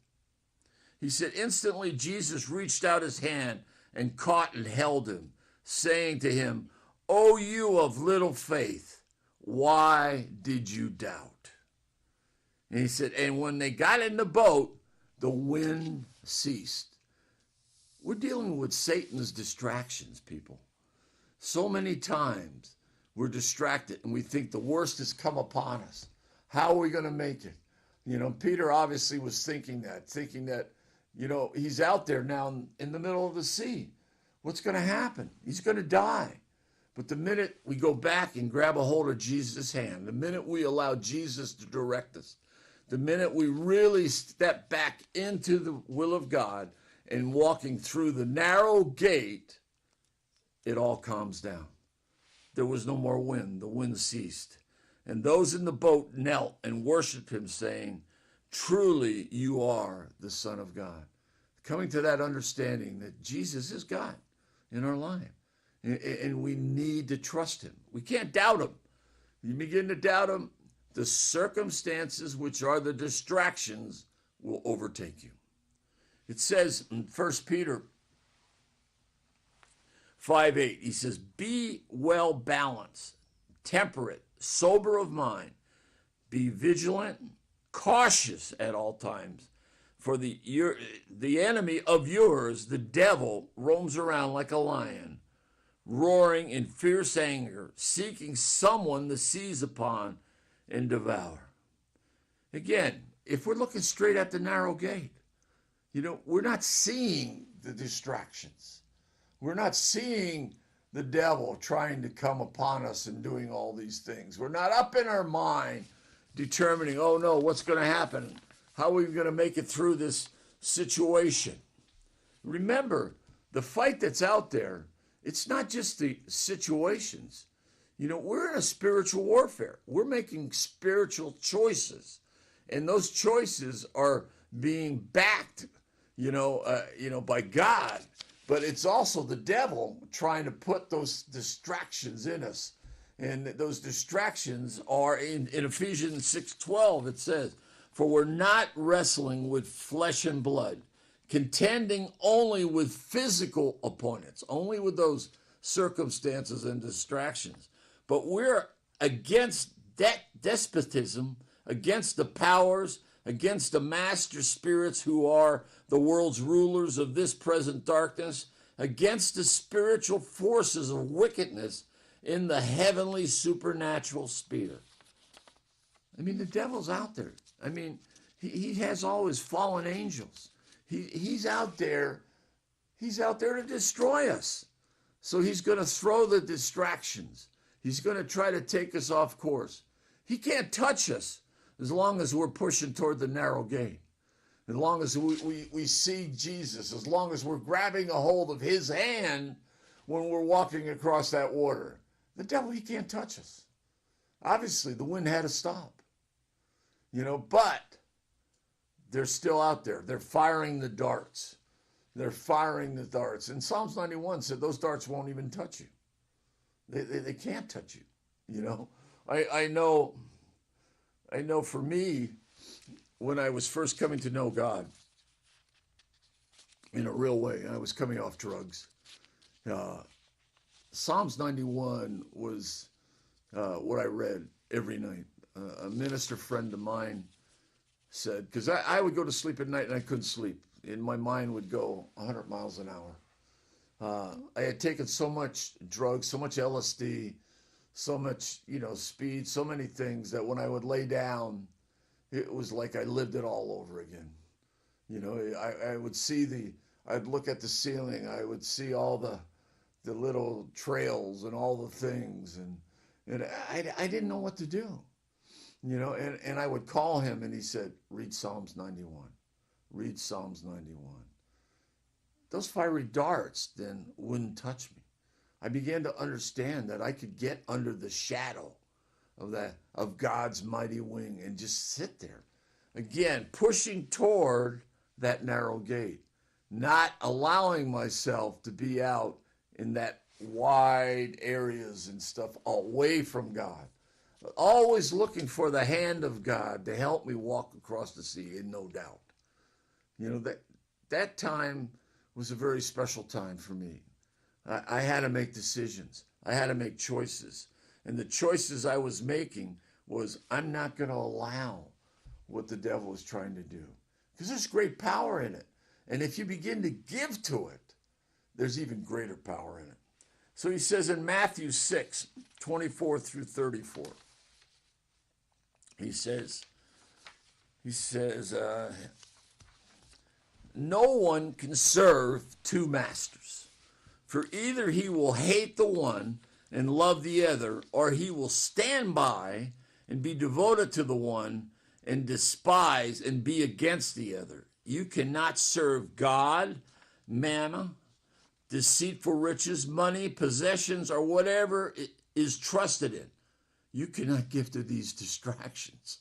He said, instantly Jesus reached out his hand and caught and held him, saying to him, O you of little faith, why did you doubt? And he said, and when they got in the boat, the wind ceased. We're dealing with Satan's distractions, people. So many times we're distracted and we think the worst has come upon us. How are we going to make it? You know, Peter obviously was thinking that, you know, he's out there now in the middle of the sea. What's going to happen? He's going to die. But the minute we go back and grab a hold of Jesus' hand, the minute we allow Jesus to direct us, the minute we really step back into the will of God and walking through the narrow gate, it all calms down. There was no more wind. The wind ceased. And those in the boat knelt and worshiped him, saying, truly you are the Son of God. Coming to that understanding that Jesus is God in our life. And we need to trust him. We can't doubt him. You begin to doubt him, the circumstances, which are the distractions, will overtake you. It says in 1 Peter 5:8, he says, be well balanced, temperate, sober of mind, be vigilant, cautious at all times. For the enemy of yours, the devil, roams around like a lion, roaring in fierce anger, seeking someone to seize upon and devour. Again, if we're looking straight at the narrow gate, you know, we're not seeing the distractions. We're not seeing the devil trying to come upon us and doing all these things. We're not up in our mind determining, oh no, what's going to happen? How are we going to make it through this situation? Remember, the fight that's out there, it's not just the situations. You know, we're in a spiritual warfare. We're making spiritual choices. And those choices are being backed, by God. But it's also the devil trying to put those distractions in us. And those distractions are in Ephesians 6:12, it says, for we're not wrestling with flesh and blood, contending only with physical opponents, only with those circumstances and distractions. But we're against despotism against the powers, against the master spirits who are the world's rulers of this present darkness, against the spiritual forces of wickedness in the heavenly supernatural sphere. I mean, the devil's out there. I mean, he has all his fallen angels. He's out there. He's out there to destroy us. So he's going to throw the distractions. He's going to try to take us off course. He can't touch us as long as we're pushing toward the narrow gate. As long as we see Jesus, as long as we're grabbing a hold of his hand when we're walking across that water. The devil, he can't touch us. Obviously, the wind had to stop. But they're still out there. They're firing the darts. They're firing the darts. And Psalms 91 said those darts won't even touch you. They can't touch you. I know for me, when I was first coming to know God in a real way, I was coming off drugs. Psalms 91 was what I read every night. A minister friend of mine said, because I would go to sleep at night and I couldn't sleep, and my mind would go 100 miles an hour. I had taken so much drugs, so much LSD, so much, speed, so many things that when I would lay down, it was like I lived it all over again. I would see I'd look at the ceiling, I would see all the little trails and all the things, and I didn't know what to do. And I would call him and he said, read Psalms 91. Read Psalms 91. Those fiery darts then wouldn't touch me. I began to understand that I could get under the shadow of God's mighty wing and just sit there. Again, pushing toward that narrow gate, not allowing myself to be out in that wide areas and stuff away from God. Always looking for the hand of God to help me walk across the sea, in no doubt. That time was a very special time for me. I had to make decisions. I had to make choices. And the choices I was making was, I'm not going to allow what the devil is trying to do. Because there's great power in it. And if you begin to give to it, there's even greater power in it. So he says in Matthew 6, 24 through 34, he says, no one can serve two masters, for either he will hate the one and love the other, or he will stand by and be devoted to the one and despise and be against the other. You cannot serve God, mammon, deceitful riches, money, possessions, or whatever is trusted in. You cannot give to these distractions.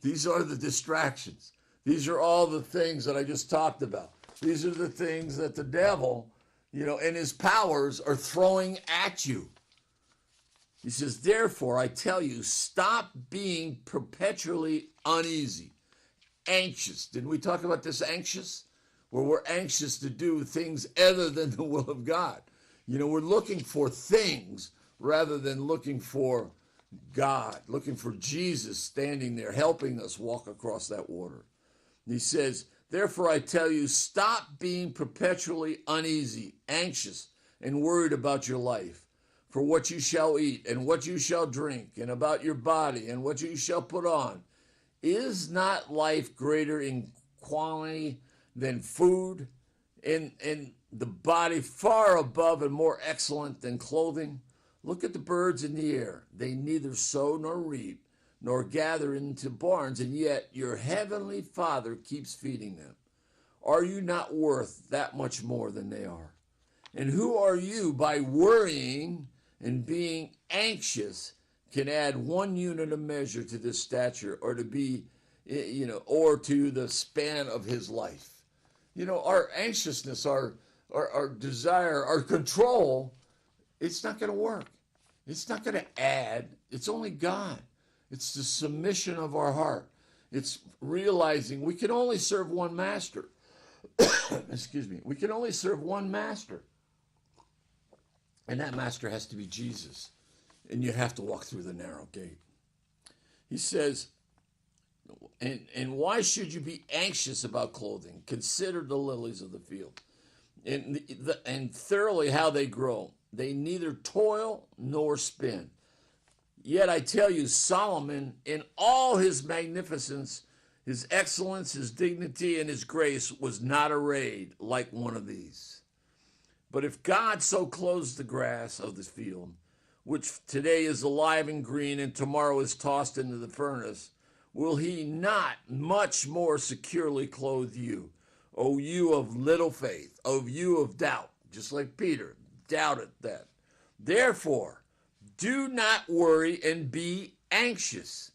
These are the distractions. These are all the things that I just talked about. These are the things that the devil, and his powers are throwing at you. He says, therefore, I tell you, stop being perpetually uneasy, anxious. Didn't we talk about this anxious? Where we're anxious to do things other than the will of God. We're looking for things rather than looking for God, looking for Jesus standing there, helping us walk across that water. And he says, therefore, I tell you, stop being perpetually uneasy, anxious, and worried about your life, for what you shall eat and what you shall drink, and about your body and what you shall put on. Is not life greater in quality than food, and the body far above and more excellent than clothing? Look at the birds in the air. They neither sow nor reap, nor gather into barns, and yet your heavenly Father keeps feeding them. Are you not worth that much more than they are? And who are you, by worrying and being anxious, can add 1 unit of measure to this stature, or to be, or to the span of his life? Our anxiousness, our desire, our control, it's not going to work. It's not going to add. It's only God. It's the submission of our heart. It's realizing we can only serve one master. Excuse me. We can only serve one master. And that master has to be Jesus. And you have to walk through the narrow gate. He says And why should you be anxious about clothing? Consider the lilies of the field, and thoroughly how they grow. They neither toil nor spin. Yet I tell you, Solomon, in all his magnificence, his excellence, his dignity, and his grace, was not arrayed like one of these. But if God so clothes the grass of the field, which today is alive and green and tomorrow is tossed into the furnace, will he not much more securely clothe you, O you of little faith, O you of doubt, just like Peter doubted that. Therefore, do not worry and be anxious.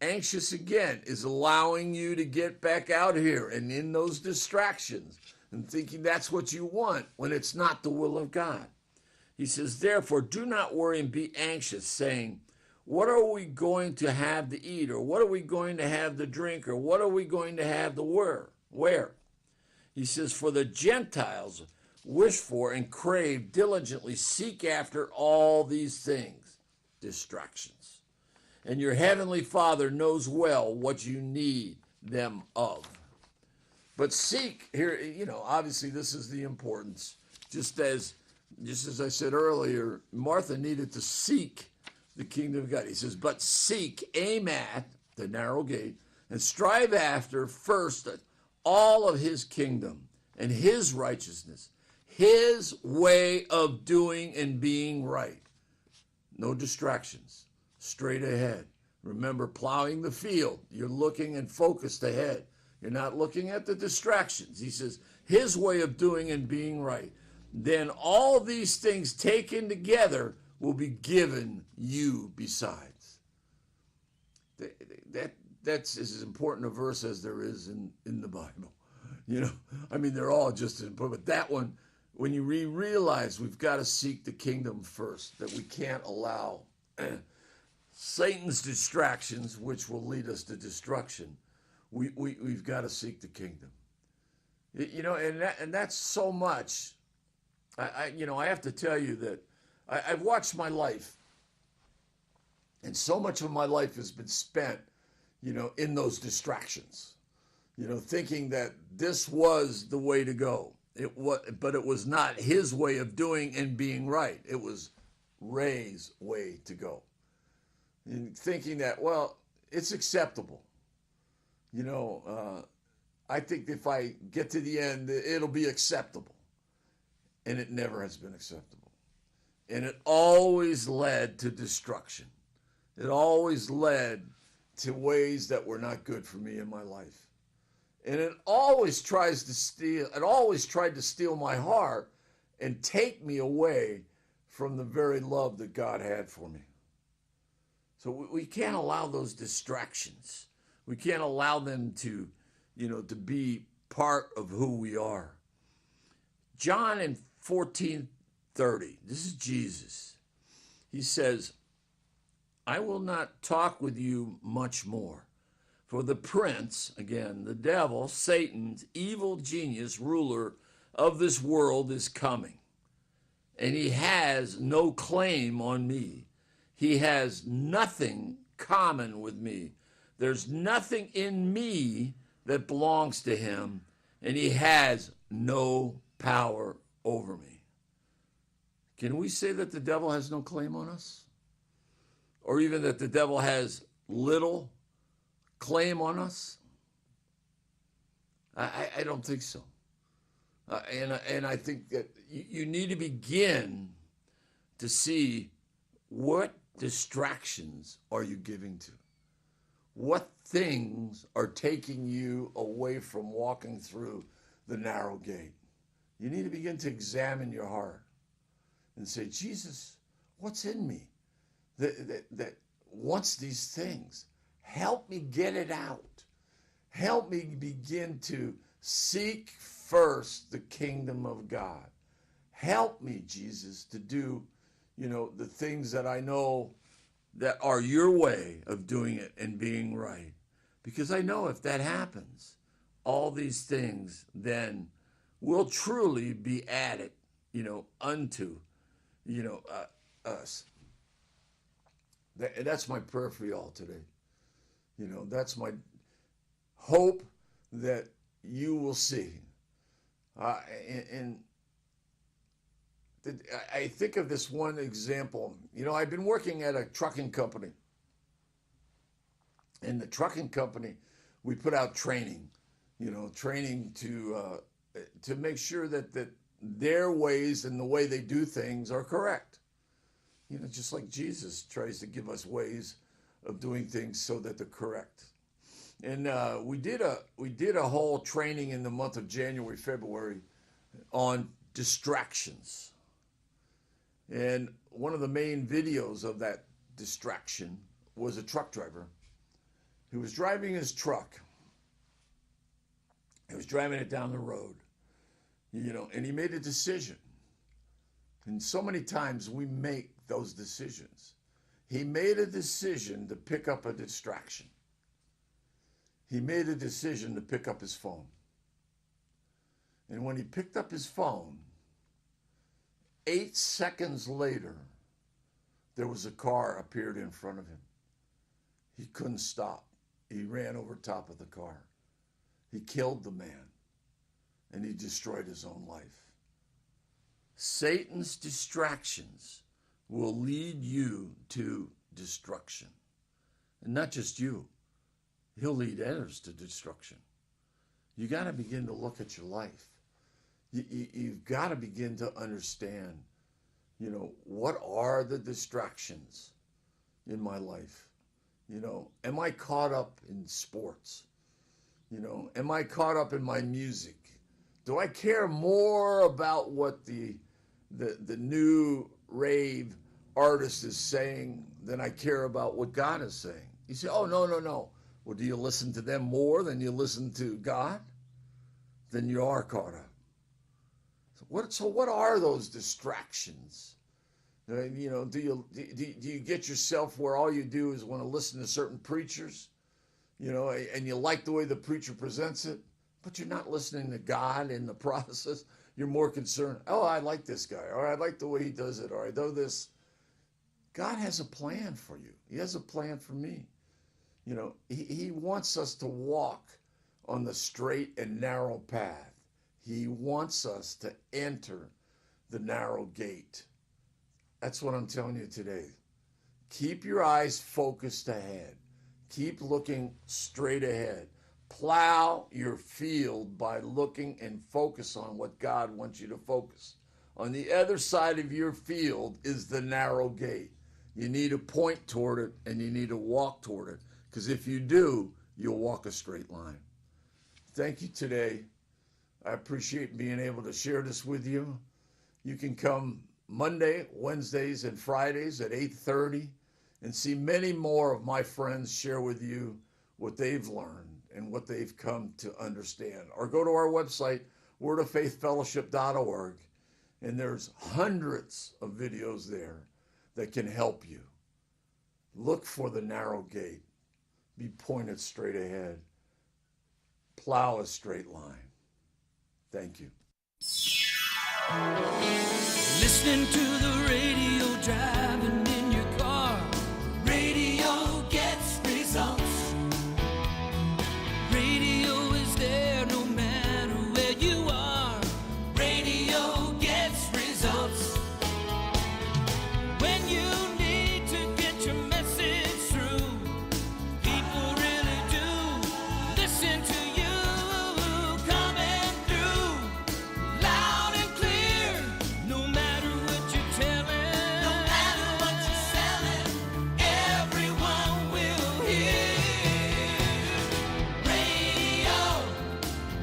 Anxious, again, is allowing you to get back out here and in those distractions and thinking that's what you want when it's not the will of God. He says, therefore, do not worry and be anxious, saying, what are we going to have to eat? Or what are we going to have to drink? Or what are we going to have to wear? He says, for the Gentiles wish for and crave, diligently seek after all these things, distractions. And your heavenly Father knows well what you need them of. But seek, here, obviously this is the importance. Just as I said earlier, Martha needed to seek the kingdom of God. He says, but seek, aim at the narrow gate, and strive after first all of his kingdom and his righteousness, his way of doing and being right. No distractions, straight ahead. Remember, plowing the field, you're looking and focused ahead. You're not looking at the distractions. He says, his way of doing and being right. Then all these things taken together will be given you besides. That's as important a verse as there is in the Bible. They're all just as important. But that one, when you realize we've got to seek the kingdom first, that we can't allow Satan's distractions, which will lead us to destruction. We've got to seek the kingdom. And that's so much. I have to tell you that I've watched my life, and so much of my life has been spent, in those distractions, thinking that this was the way to go. But it was not his way of doing and being right. It was Ray's way to go. And thinking that, well, it's acceptable. I think if I get to the end, it'll be acceptable. And it never has been acceptable. And it always led to destruction. It always led to ways that were not good for me in my life. And it always tried to steal my heart and take me away from the very love that God had for me. So we can't allow those distractions. We can't allow them to be part of who we are. John in 14:30, this is Jesus. He says, I will not talk with you much more, for the prince, again, the devil, Satan's evil genius, ruler of this world is coming, and he has no claim on me. He has nothing common with me. There's nothing in me that belongs to him, and he has no power over me. Can we say that the devil has no claim on us? Or even that the devil has little claim on us? I don't think so. And I think that you need to begin to see what distractions are you giving to? What things are taking you away from walking through the narrow gate? You need to begin to examine your heart and say, Jesus, what's in me that wants these things? Help me get it out. Help me begin to seek first the kingdom of God. Help me, Jesus, to do, the things that I know that are your way of doing it and being right. Because I know if that happens, all these things then will truly be added, unto, us. That's my prayer for y'all today. That's my hope that you will see. And I think of this one example. I've been working at a trucking company. In the trucking company, we put out training, training to make sure that their ways and the way they do things are correct. Just like Jesus tries to give us ways of doing things so that they're correct. And we did a whole training in the month of January, February on distractions. And one of the main videos of that distraction was a truck driver who was driving his truck. He was driving it down the road, and he made a decision. And so many times we make those decisions. He made a decision to pick up a distraction. He made a decision to pick up his phone. And when he picked up his phone, 8 seconds later, there was a car appeared in front of him. He couldn't stop. He ran over top of the car. He killed the man, and he destroyed his own life. Satan's distractions will lead you to destruction. And not just you. He'll lead others to destruction. You got to begin to look at your life. You've got to begin to understand, what are the distractions in my life? Am I caught up in sports? Am I caught up in my music? Do I care more about what the new rave artist is saying than I care about what God is saying? You say, oh, no. Well, do you listen to them more than you listen to God? Then you are caught up. So what are those distractions? Do you get yourself where all you do is want to listen to certain preachers, and you like the way the preacher presents it, but you're not listening to God in the process. You're more concerned, oh, I like this guy, or I like the way he does it, or I do this. God has a plan for you. He has a plan for me. He wants us to walk on the straight and narrow path. He wants us to enter the narrow gate. That's what I'm telling you today. Keep your eyes focused ahead. Keep looking straight ahead. Plow your field by looking and focus on what God wants you to focus. On the other side of your field is the narrow gate. You need to point toward it and you need to walk toward it, because if you do, you'll walk a straight line. Thank you today. I appreciate being able to share this with you. You can come Monday, Wednesdays, and Fridays at 8:30 and see many more of my friends share with you what they've learned and what they've come to understand. Or go to our website, wordoffaithfellowship.org, and there's hundreds of videos there that can help you. Look for the narrow gate. Be pointed straight ahead. Plow a straight line. Thank you. Listening to the radio, driving in your car. Radio gets results. Radio is there no matter where you are. Radio gets results. When you need to get your message through, people really do listen to you. Coming through loud and clear, no matter what you're telling, no matter what you're selling, everyone will hear. Radio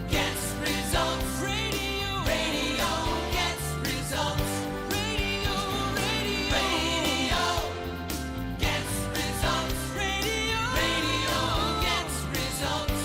gets results. Radio gets results. Radio gets results. Radio gets results.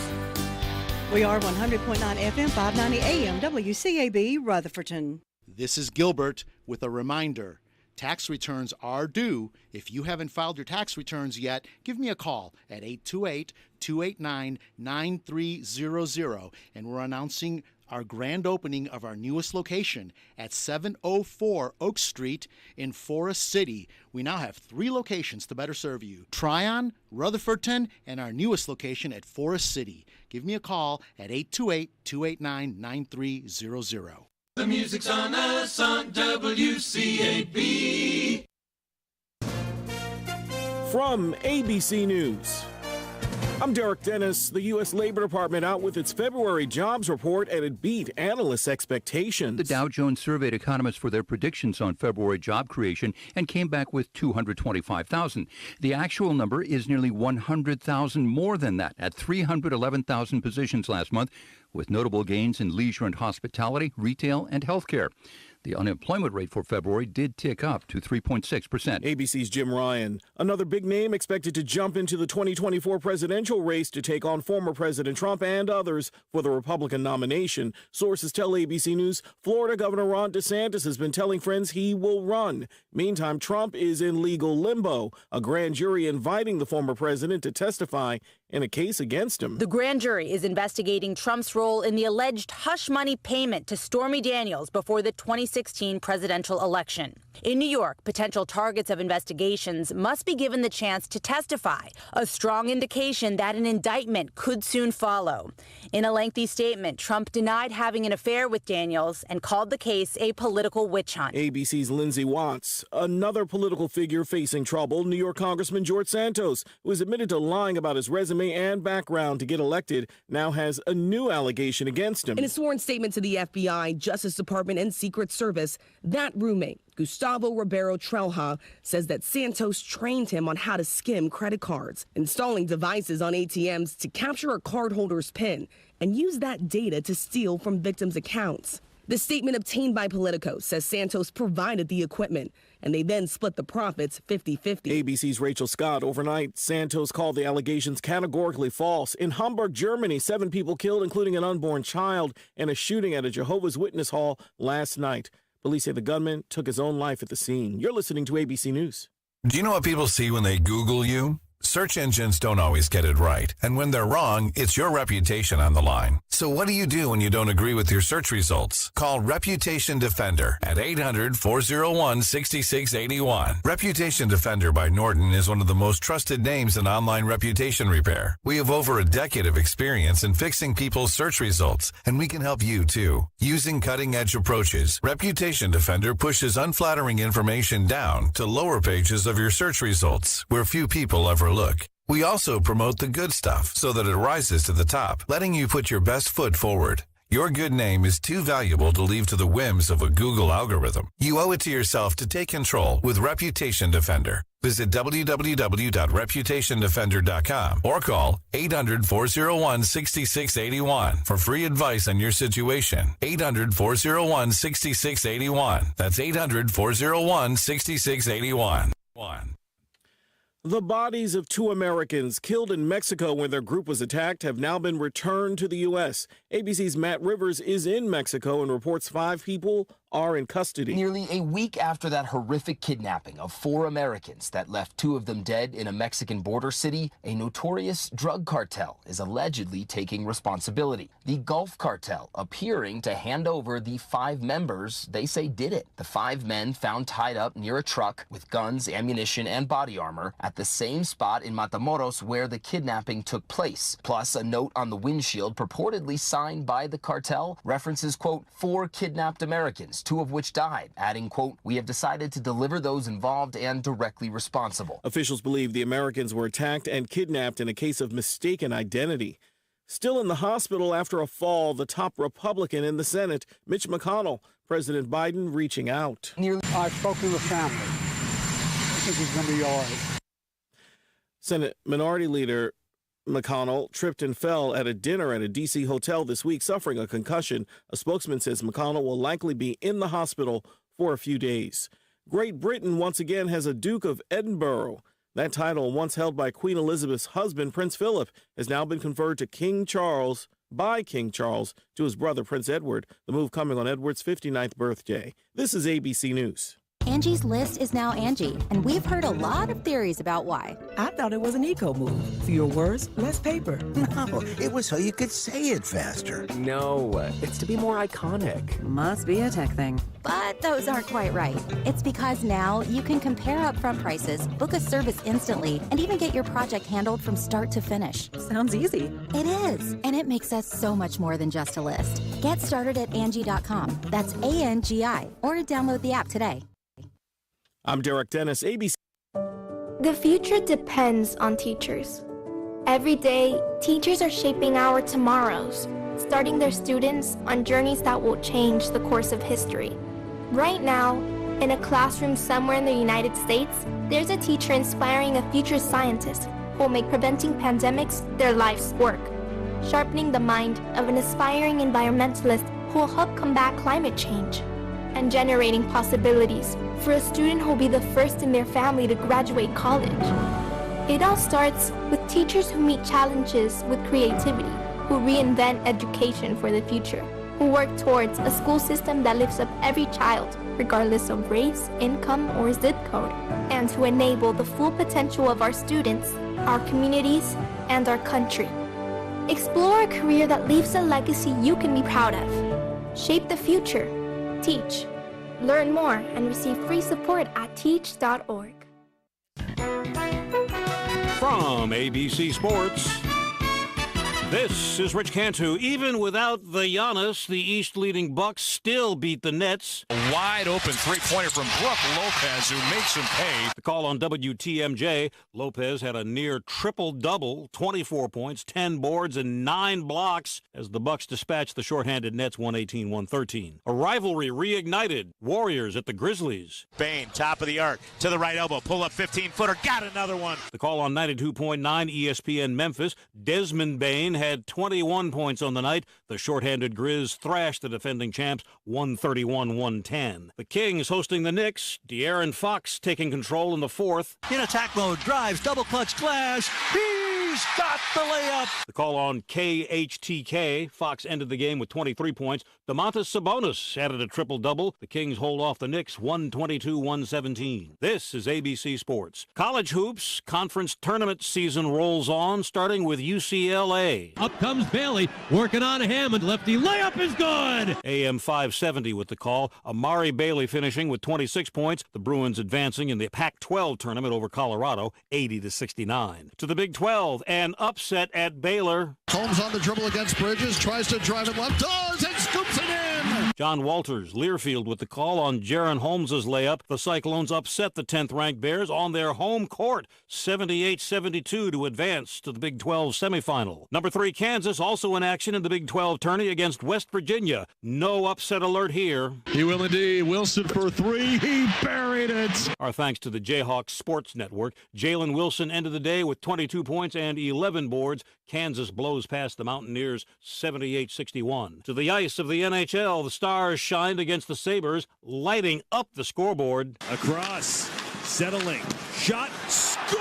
We are 100.9 FM, 590 AM, WCAB, Rutherfordton. This is Gilbert with a reminder. Tax returns are due. If you haven't filed your tax returns yet, give me a call at 828-289-9300. And we're announcing our grand opening of our newest location at 704 Oak Street in Forest City. We now have 3 locations to better serve you: Tryon, Rutherfordton, and our newest location at Forest City. Give me a call at 828-289-9300. The music's on us on WCAB. From ABC News, I'm Derek Dennis. The U.S. Labor Department out with its February jobs report, and it beat analysts' expectations. The Dow Jones surveyed economists for their predictions on February job creation and came back with 225,000. The actual number is nearly 100,000 more than that, at 311,000 positions last month, with notable gains in leisure and hospitality, retail, and healthcare. The unemployment rate for February did tick up to 3.6%. ABC's Jim Ryan. Another big name expected to jump into the 2024 presidential race to take on former President Trump and others for the Republican nomination. Sources tell ABC News Florida Governor Ron DeSantis has been telling friends he will run. Meantime, Trump is in legal limbo, a grand jury inviting the former president to testify in a case against him. The grand jury is investigating Trump's role in the alleged hush money payment to Stormy Daniels before the 2016 presidential election. In New York, potential targets of investigations must be given the chance to testify, a strong indication that an indictment could soon follow. In a lengthy statement, Trump denied having an affair with Daniels and called the case a political witch hunt. ABC's Lindsay Watts. Another political figure facing trouble, New York Congressman George Santos, who has admitted to lying about his resume and background to get elected, now has a new allegation against him. In a sworn statement to the FBI, Justice Department, and Secret Service, that roommate, Gustavo Ribeiro Trelha, says that Santos trained him on how to skim credit cards, installing devices on ATMs to capture a cardholder's PIN and use that data to steal from victims' accounts. The statement obtained by Politico says Santos provided the equipment, and they then split the profits 50-50. ABC's Rachel Scott. Overnight, Santos called the allegations categorically false. In Hamburg, Germany, 7 people killed, including an unborn child, in a shooting at a Jehovah's Witness hall last night. Police say the gunman took his own life at the scene. You're listening to ABC News. Do you know what people see when they Google you? Search engines don't always get it right. And when they're wrong, it's your reputation on the line. So what do you do when you don't agree with your search results? Call Reputation Defender at 800-401-6681. Reputation Defender by Norton is one of the most trusted names in online reputation repair. We have over a decade of experience in fixing people's search results, and we can help you too. Using cutting-edge approaches, Reputation Defender pushes unflattering information down to lower pages of your search results, where few people ever look. We also promote the good stuff so that it rises to the top, letting you put your best foot forward. Your good name is too valuable to leave to the whims of a Google algorithm. You owe it to yourself to take control with Reputation Defender. Visit www.reputationdefender.com or call 800-401-6681 for free advice on your situation. 800-401-6681. That's 800-401-6681. The bodies of 2 Americans killed in Mexico when their group was attacked have now been returned to the U.S. ABC's Matt Rivers is in Mexico and reports 5 people are in custody. Nearly a week after that horrific kidnapping of 4 Americans that left 2 of them dead in a Mexican border city, a notorious drug cartel is allegedly taking responsibility. The Gulf Cartel appearing to hand over the 5 members they say did it. The 5 men found tied up near a truck with guns, ammunition, and body armor at the same spot in Matamoros where the kidnapping took place. Plus, a note on the windshield purportedly signed by the cartel references, quote, 4 kidnapped Americans, 2 of which died, adding, quote, we have decided to deliver those involved and directly responsible. Officials believe the Americans were attacked and kidnapped in a case of mistaken identity. Still in the hospital after a fall, the top Republican in the Senate, Mitch McConnell. President Biden reaching out. I've spoken to the family. I think he's going to be all right. Senate Minority Leader McConnell tripped and fell at a dinner at a D.C. hotel this week, suffering a concussion. A spokesman says McConnell will likely be in the hospital for a few days. Great Britain once again has a Duke of Edinburgh. That title, once held by Queen Elizabeth's husband, Prince Philip, has now been conferred to King Charles to his brother, Prince Edward. The move coming on Edward's 59th birthday. This is ABC News. Angie's List is now Angie, and we've heard a lot of theories about why. I thought it was an eco move. Fewer words, less paper. No, it was so you could say it faster. No, it's to be more iconic. Must be a tech thing. But those aren't quite right. It's because now you can compare upfront prices, book a service instantly, and even get your project handled from start to finish. Sounds easy. It is, and it makes us so much more than just a list. Get started at Angie.com. That's ANGI, or download the app today. I'm Derek Dennis, ABC. The future depends on teachers. Every day, teachers are shaping our tomorrows, starting their students on journeys that will change the course of history. Right now, in a classroom somewhere in the United States, there's a teacher inspiring a future scientist who will make preventing pandemics their life's work, sharpening the mind of an aspiring environmentalist who will help combat climate change, and generating possibilities for a student who will be the first in their family to graduate college. It all starts with teachers who meet challenges with creativity, who reinvent education for the future, who work towards a school system that lifts up every child, regardless of race, income, or zip code, and to enable the full potential of our students, our communities, and our country. Explore a career that leaves a legacy you can be proud of. Shape the future. Teach. Learn more and receive free support at teach.org. From ABC Sports, this is Rich Cantu. Even without the Giannis, the East-leading Bucks still beat the Nets. A wide-open three-pointer from Brook Lopez, who makes him pay. The call on WTMJ, Lopez had a near triple-double, 24 points, 10 boards, and 9 blocks as the Bucks dispatched the shorthanded Nets 118-113. A rivalry reignited. Warriors at the Grizzlies. Bain, top of the arc, to the right elbow, pull-up 15-footer, got another one. The call on 92.9 ESPN Memphis, Desmond Bain had 21 points on the night. The shorthanded Grizz thrashed the defending champs 131-110. The Kings hosting the Knicks. De'Aaron Fox taking control in the fourth. In attack mode, drives, double clutch glass. He's got the layup. The call on KHTK. Fox ended the game with 23 points. Domantas Sabonis added a triple-double. The Kings hold off the Knicks 122-117. This is ABC Sports. College hoops conference tournament season rolls on, starting with UCLA. Up comes Bailey, working on Hammond. Lefty layup is good. AM 570 with the call. Amari Bailey finishing with 26 points. The Bruins advancing in the Pac-12 tournament over Colorado, 80-69. To the Big 12, an upset at Baylor. Holmes on the dribble against Bridges, tries to drive it left, does, and scoops it in. John Walters, Learfield with the call on Jaron Holmes' layup. The Cyclones upset the 10th-ranked Bears on their home court, 78-72 to advance to the Big 12 semifinal. Number 3, Kansas, also in action in the Big 12 tourney against West Virginia. No upset alert here. He will indeed. Wilson for 3. He buried it. Our thanks to the Jayhawks Sports Network. Jalen Wilson ended the day with 22 points and 11 boards. Kansas blows past the Mountaineers 78-61. To the ice of the NHL, the Stars shined against the Sabres, lighting up the scoreboard. Across, settling, shot, score!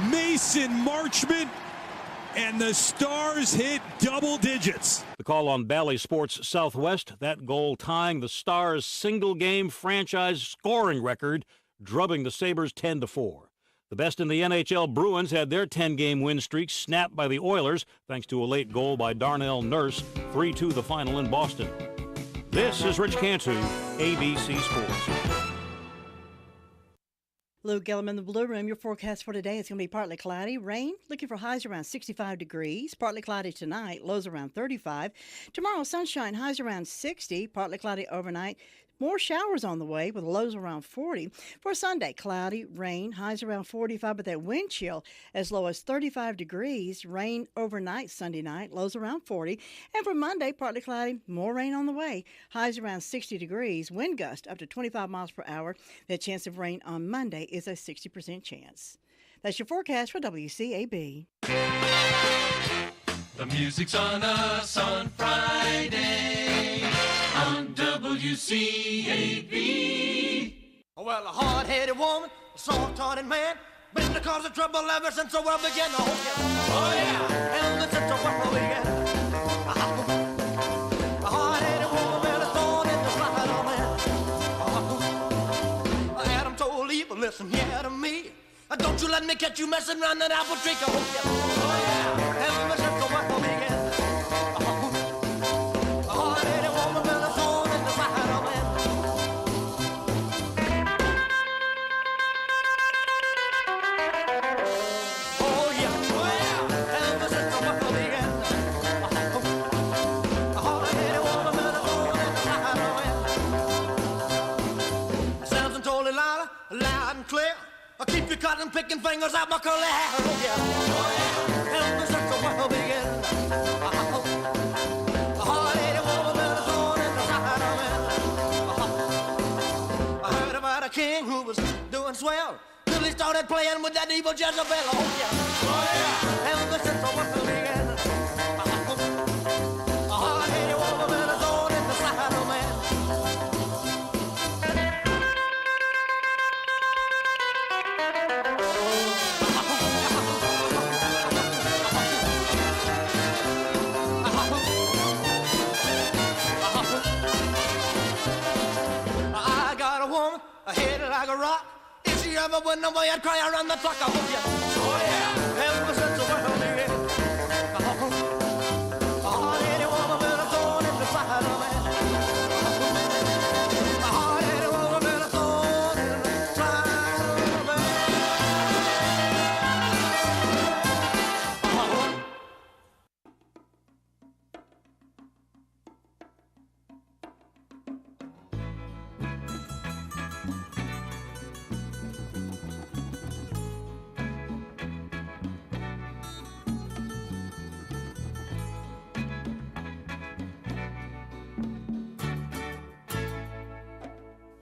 Mason Marchment, and the Stars hit double digits. The call on Bally Sports Southwest, that goal tying the Stars' single-game franchise scoring record, drubbing the Sabres 10-4. The best in the NHL, Bruins, had their 10-game win streak snapped by the Oilers thanks to a late goal by Darnell Nurse, 3-2 the final in Boston. This is Rich Cantu, ABC Sports. Lou Gillum in the Blue Room. Your forecast for today is going to be partly cloudy, rain, looking for highs around 65 degrees, partly cloudy tonight, lows around 35. Tomorrow, sunshine, highs around 60, partly cloudy overnight. More showers on the way with lows around 40. For Sunday, cloudy, rain, highs around 45, but that wind chill as low as 35 degrees. Rain overnight Sunday night, lows around 40. And for Monday, partly cloudy, more rain on the way. Highs around 60 degrees, wind gust up to 25 miles per hour. The chance of rain on Monday is a 60% chance. That's your forecast for WCAB. The music's on us on Friday on WCAB. Well, a hard-headed woman, a soft-hearted man, been the cause of trouble ever since the world began. Oh yeah, ever since the world began. A hard-headed woman, well, it's born in the rocket, oh man. Don't you let me catch you messing around that apple tree. Oh yeah, ever since the world began. Oh, lady woman, been a thorn in the side of man. Oh yeah, ever since the world began. Oh, lady woman, been a thorn in the side of man. It sounds totally loud and clear. I'll keep your cotton picking fingers out my curly hair. Oh yeah, ever since the world began. Oh, lady woman, been a thorn in the side of man. I heard about a king who was doing swell till he started playing with that evil Jezebel. Oh yeah, ever since the world began. Oh, lady woman, been a thorn in the side of man. I got a woman, a head like a rock. If she ever went away, I'd cry around the clock. I hope you. Oh yeah, ever since the world began. Oh, lady woman, been a thorn in the side of man. Oh, lady woman, been a thorn in the side of man.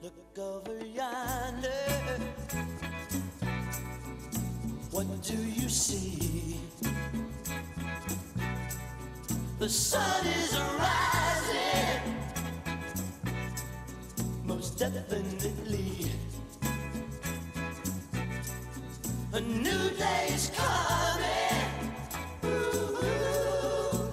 Look over yonder. What do you see? The sun is rising, most definitely. A new day's come.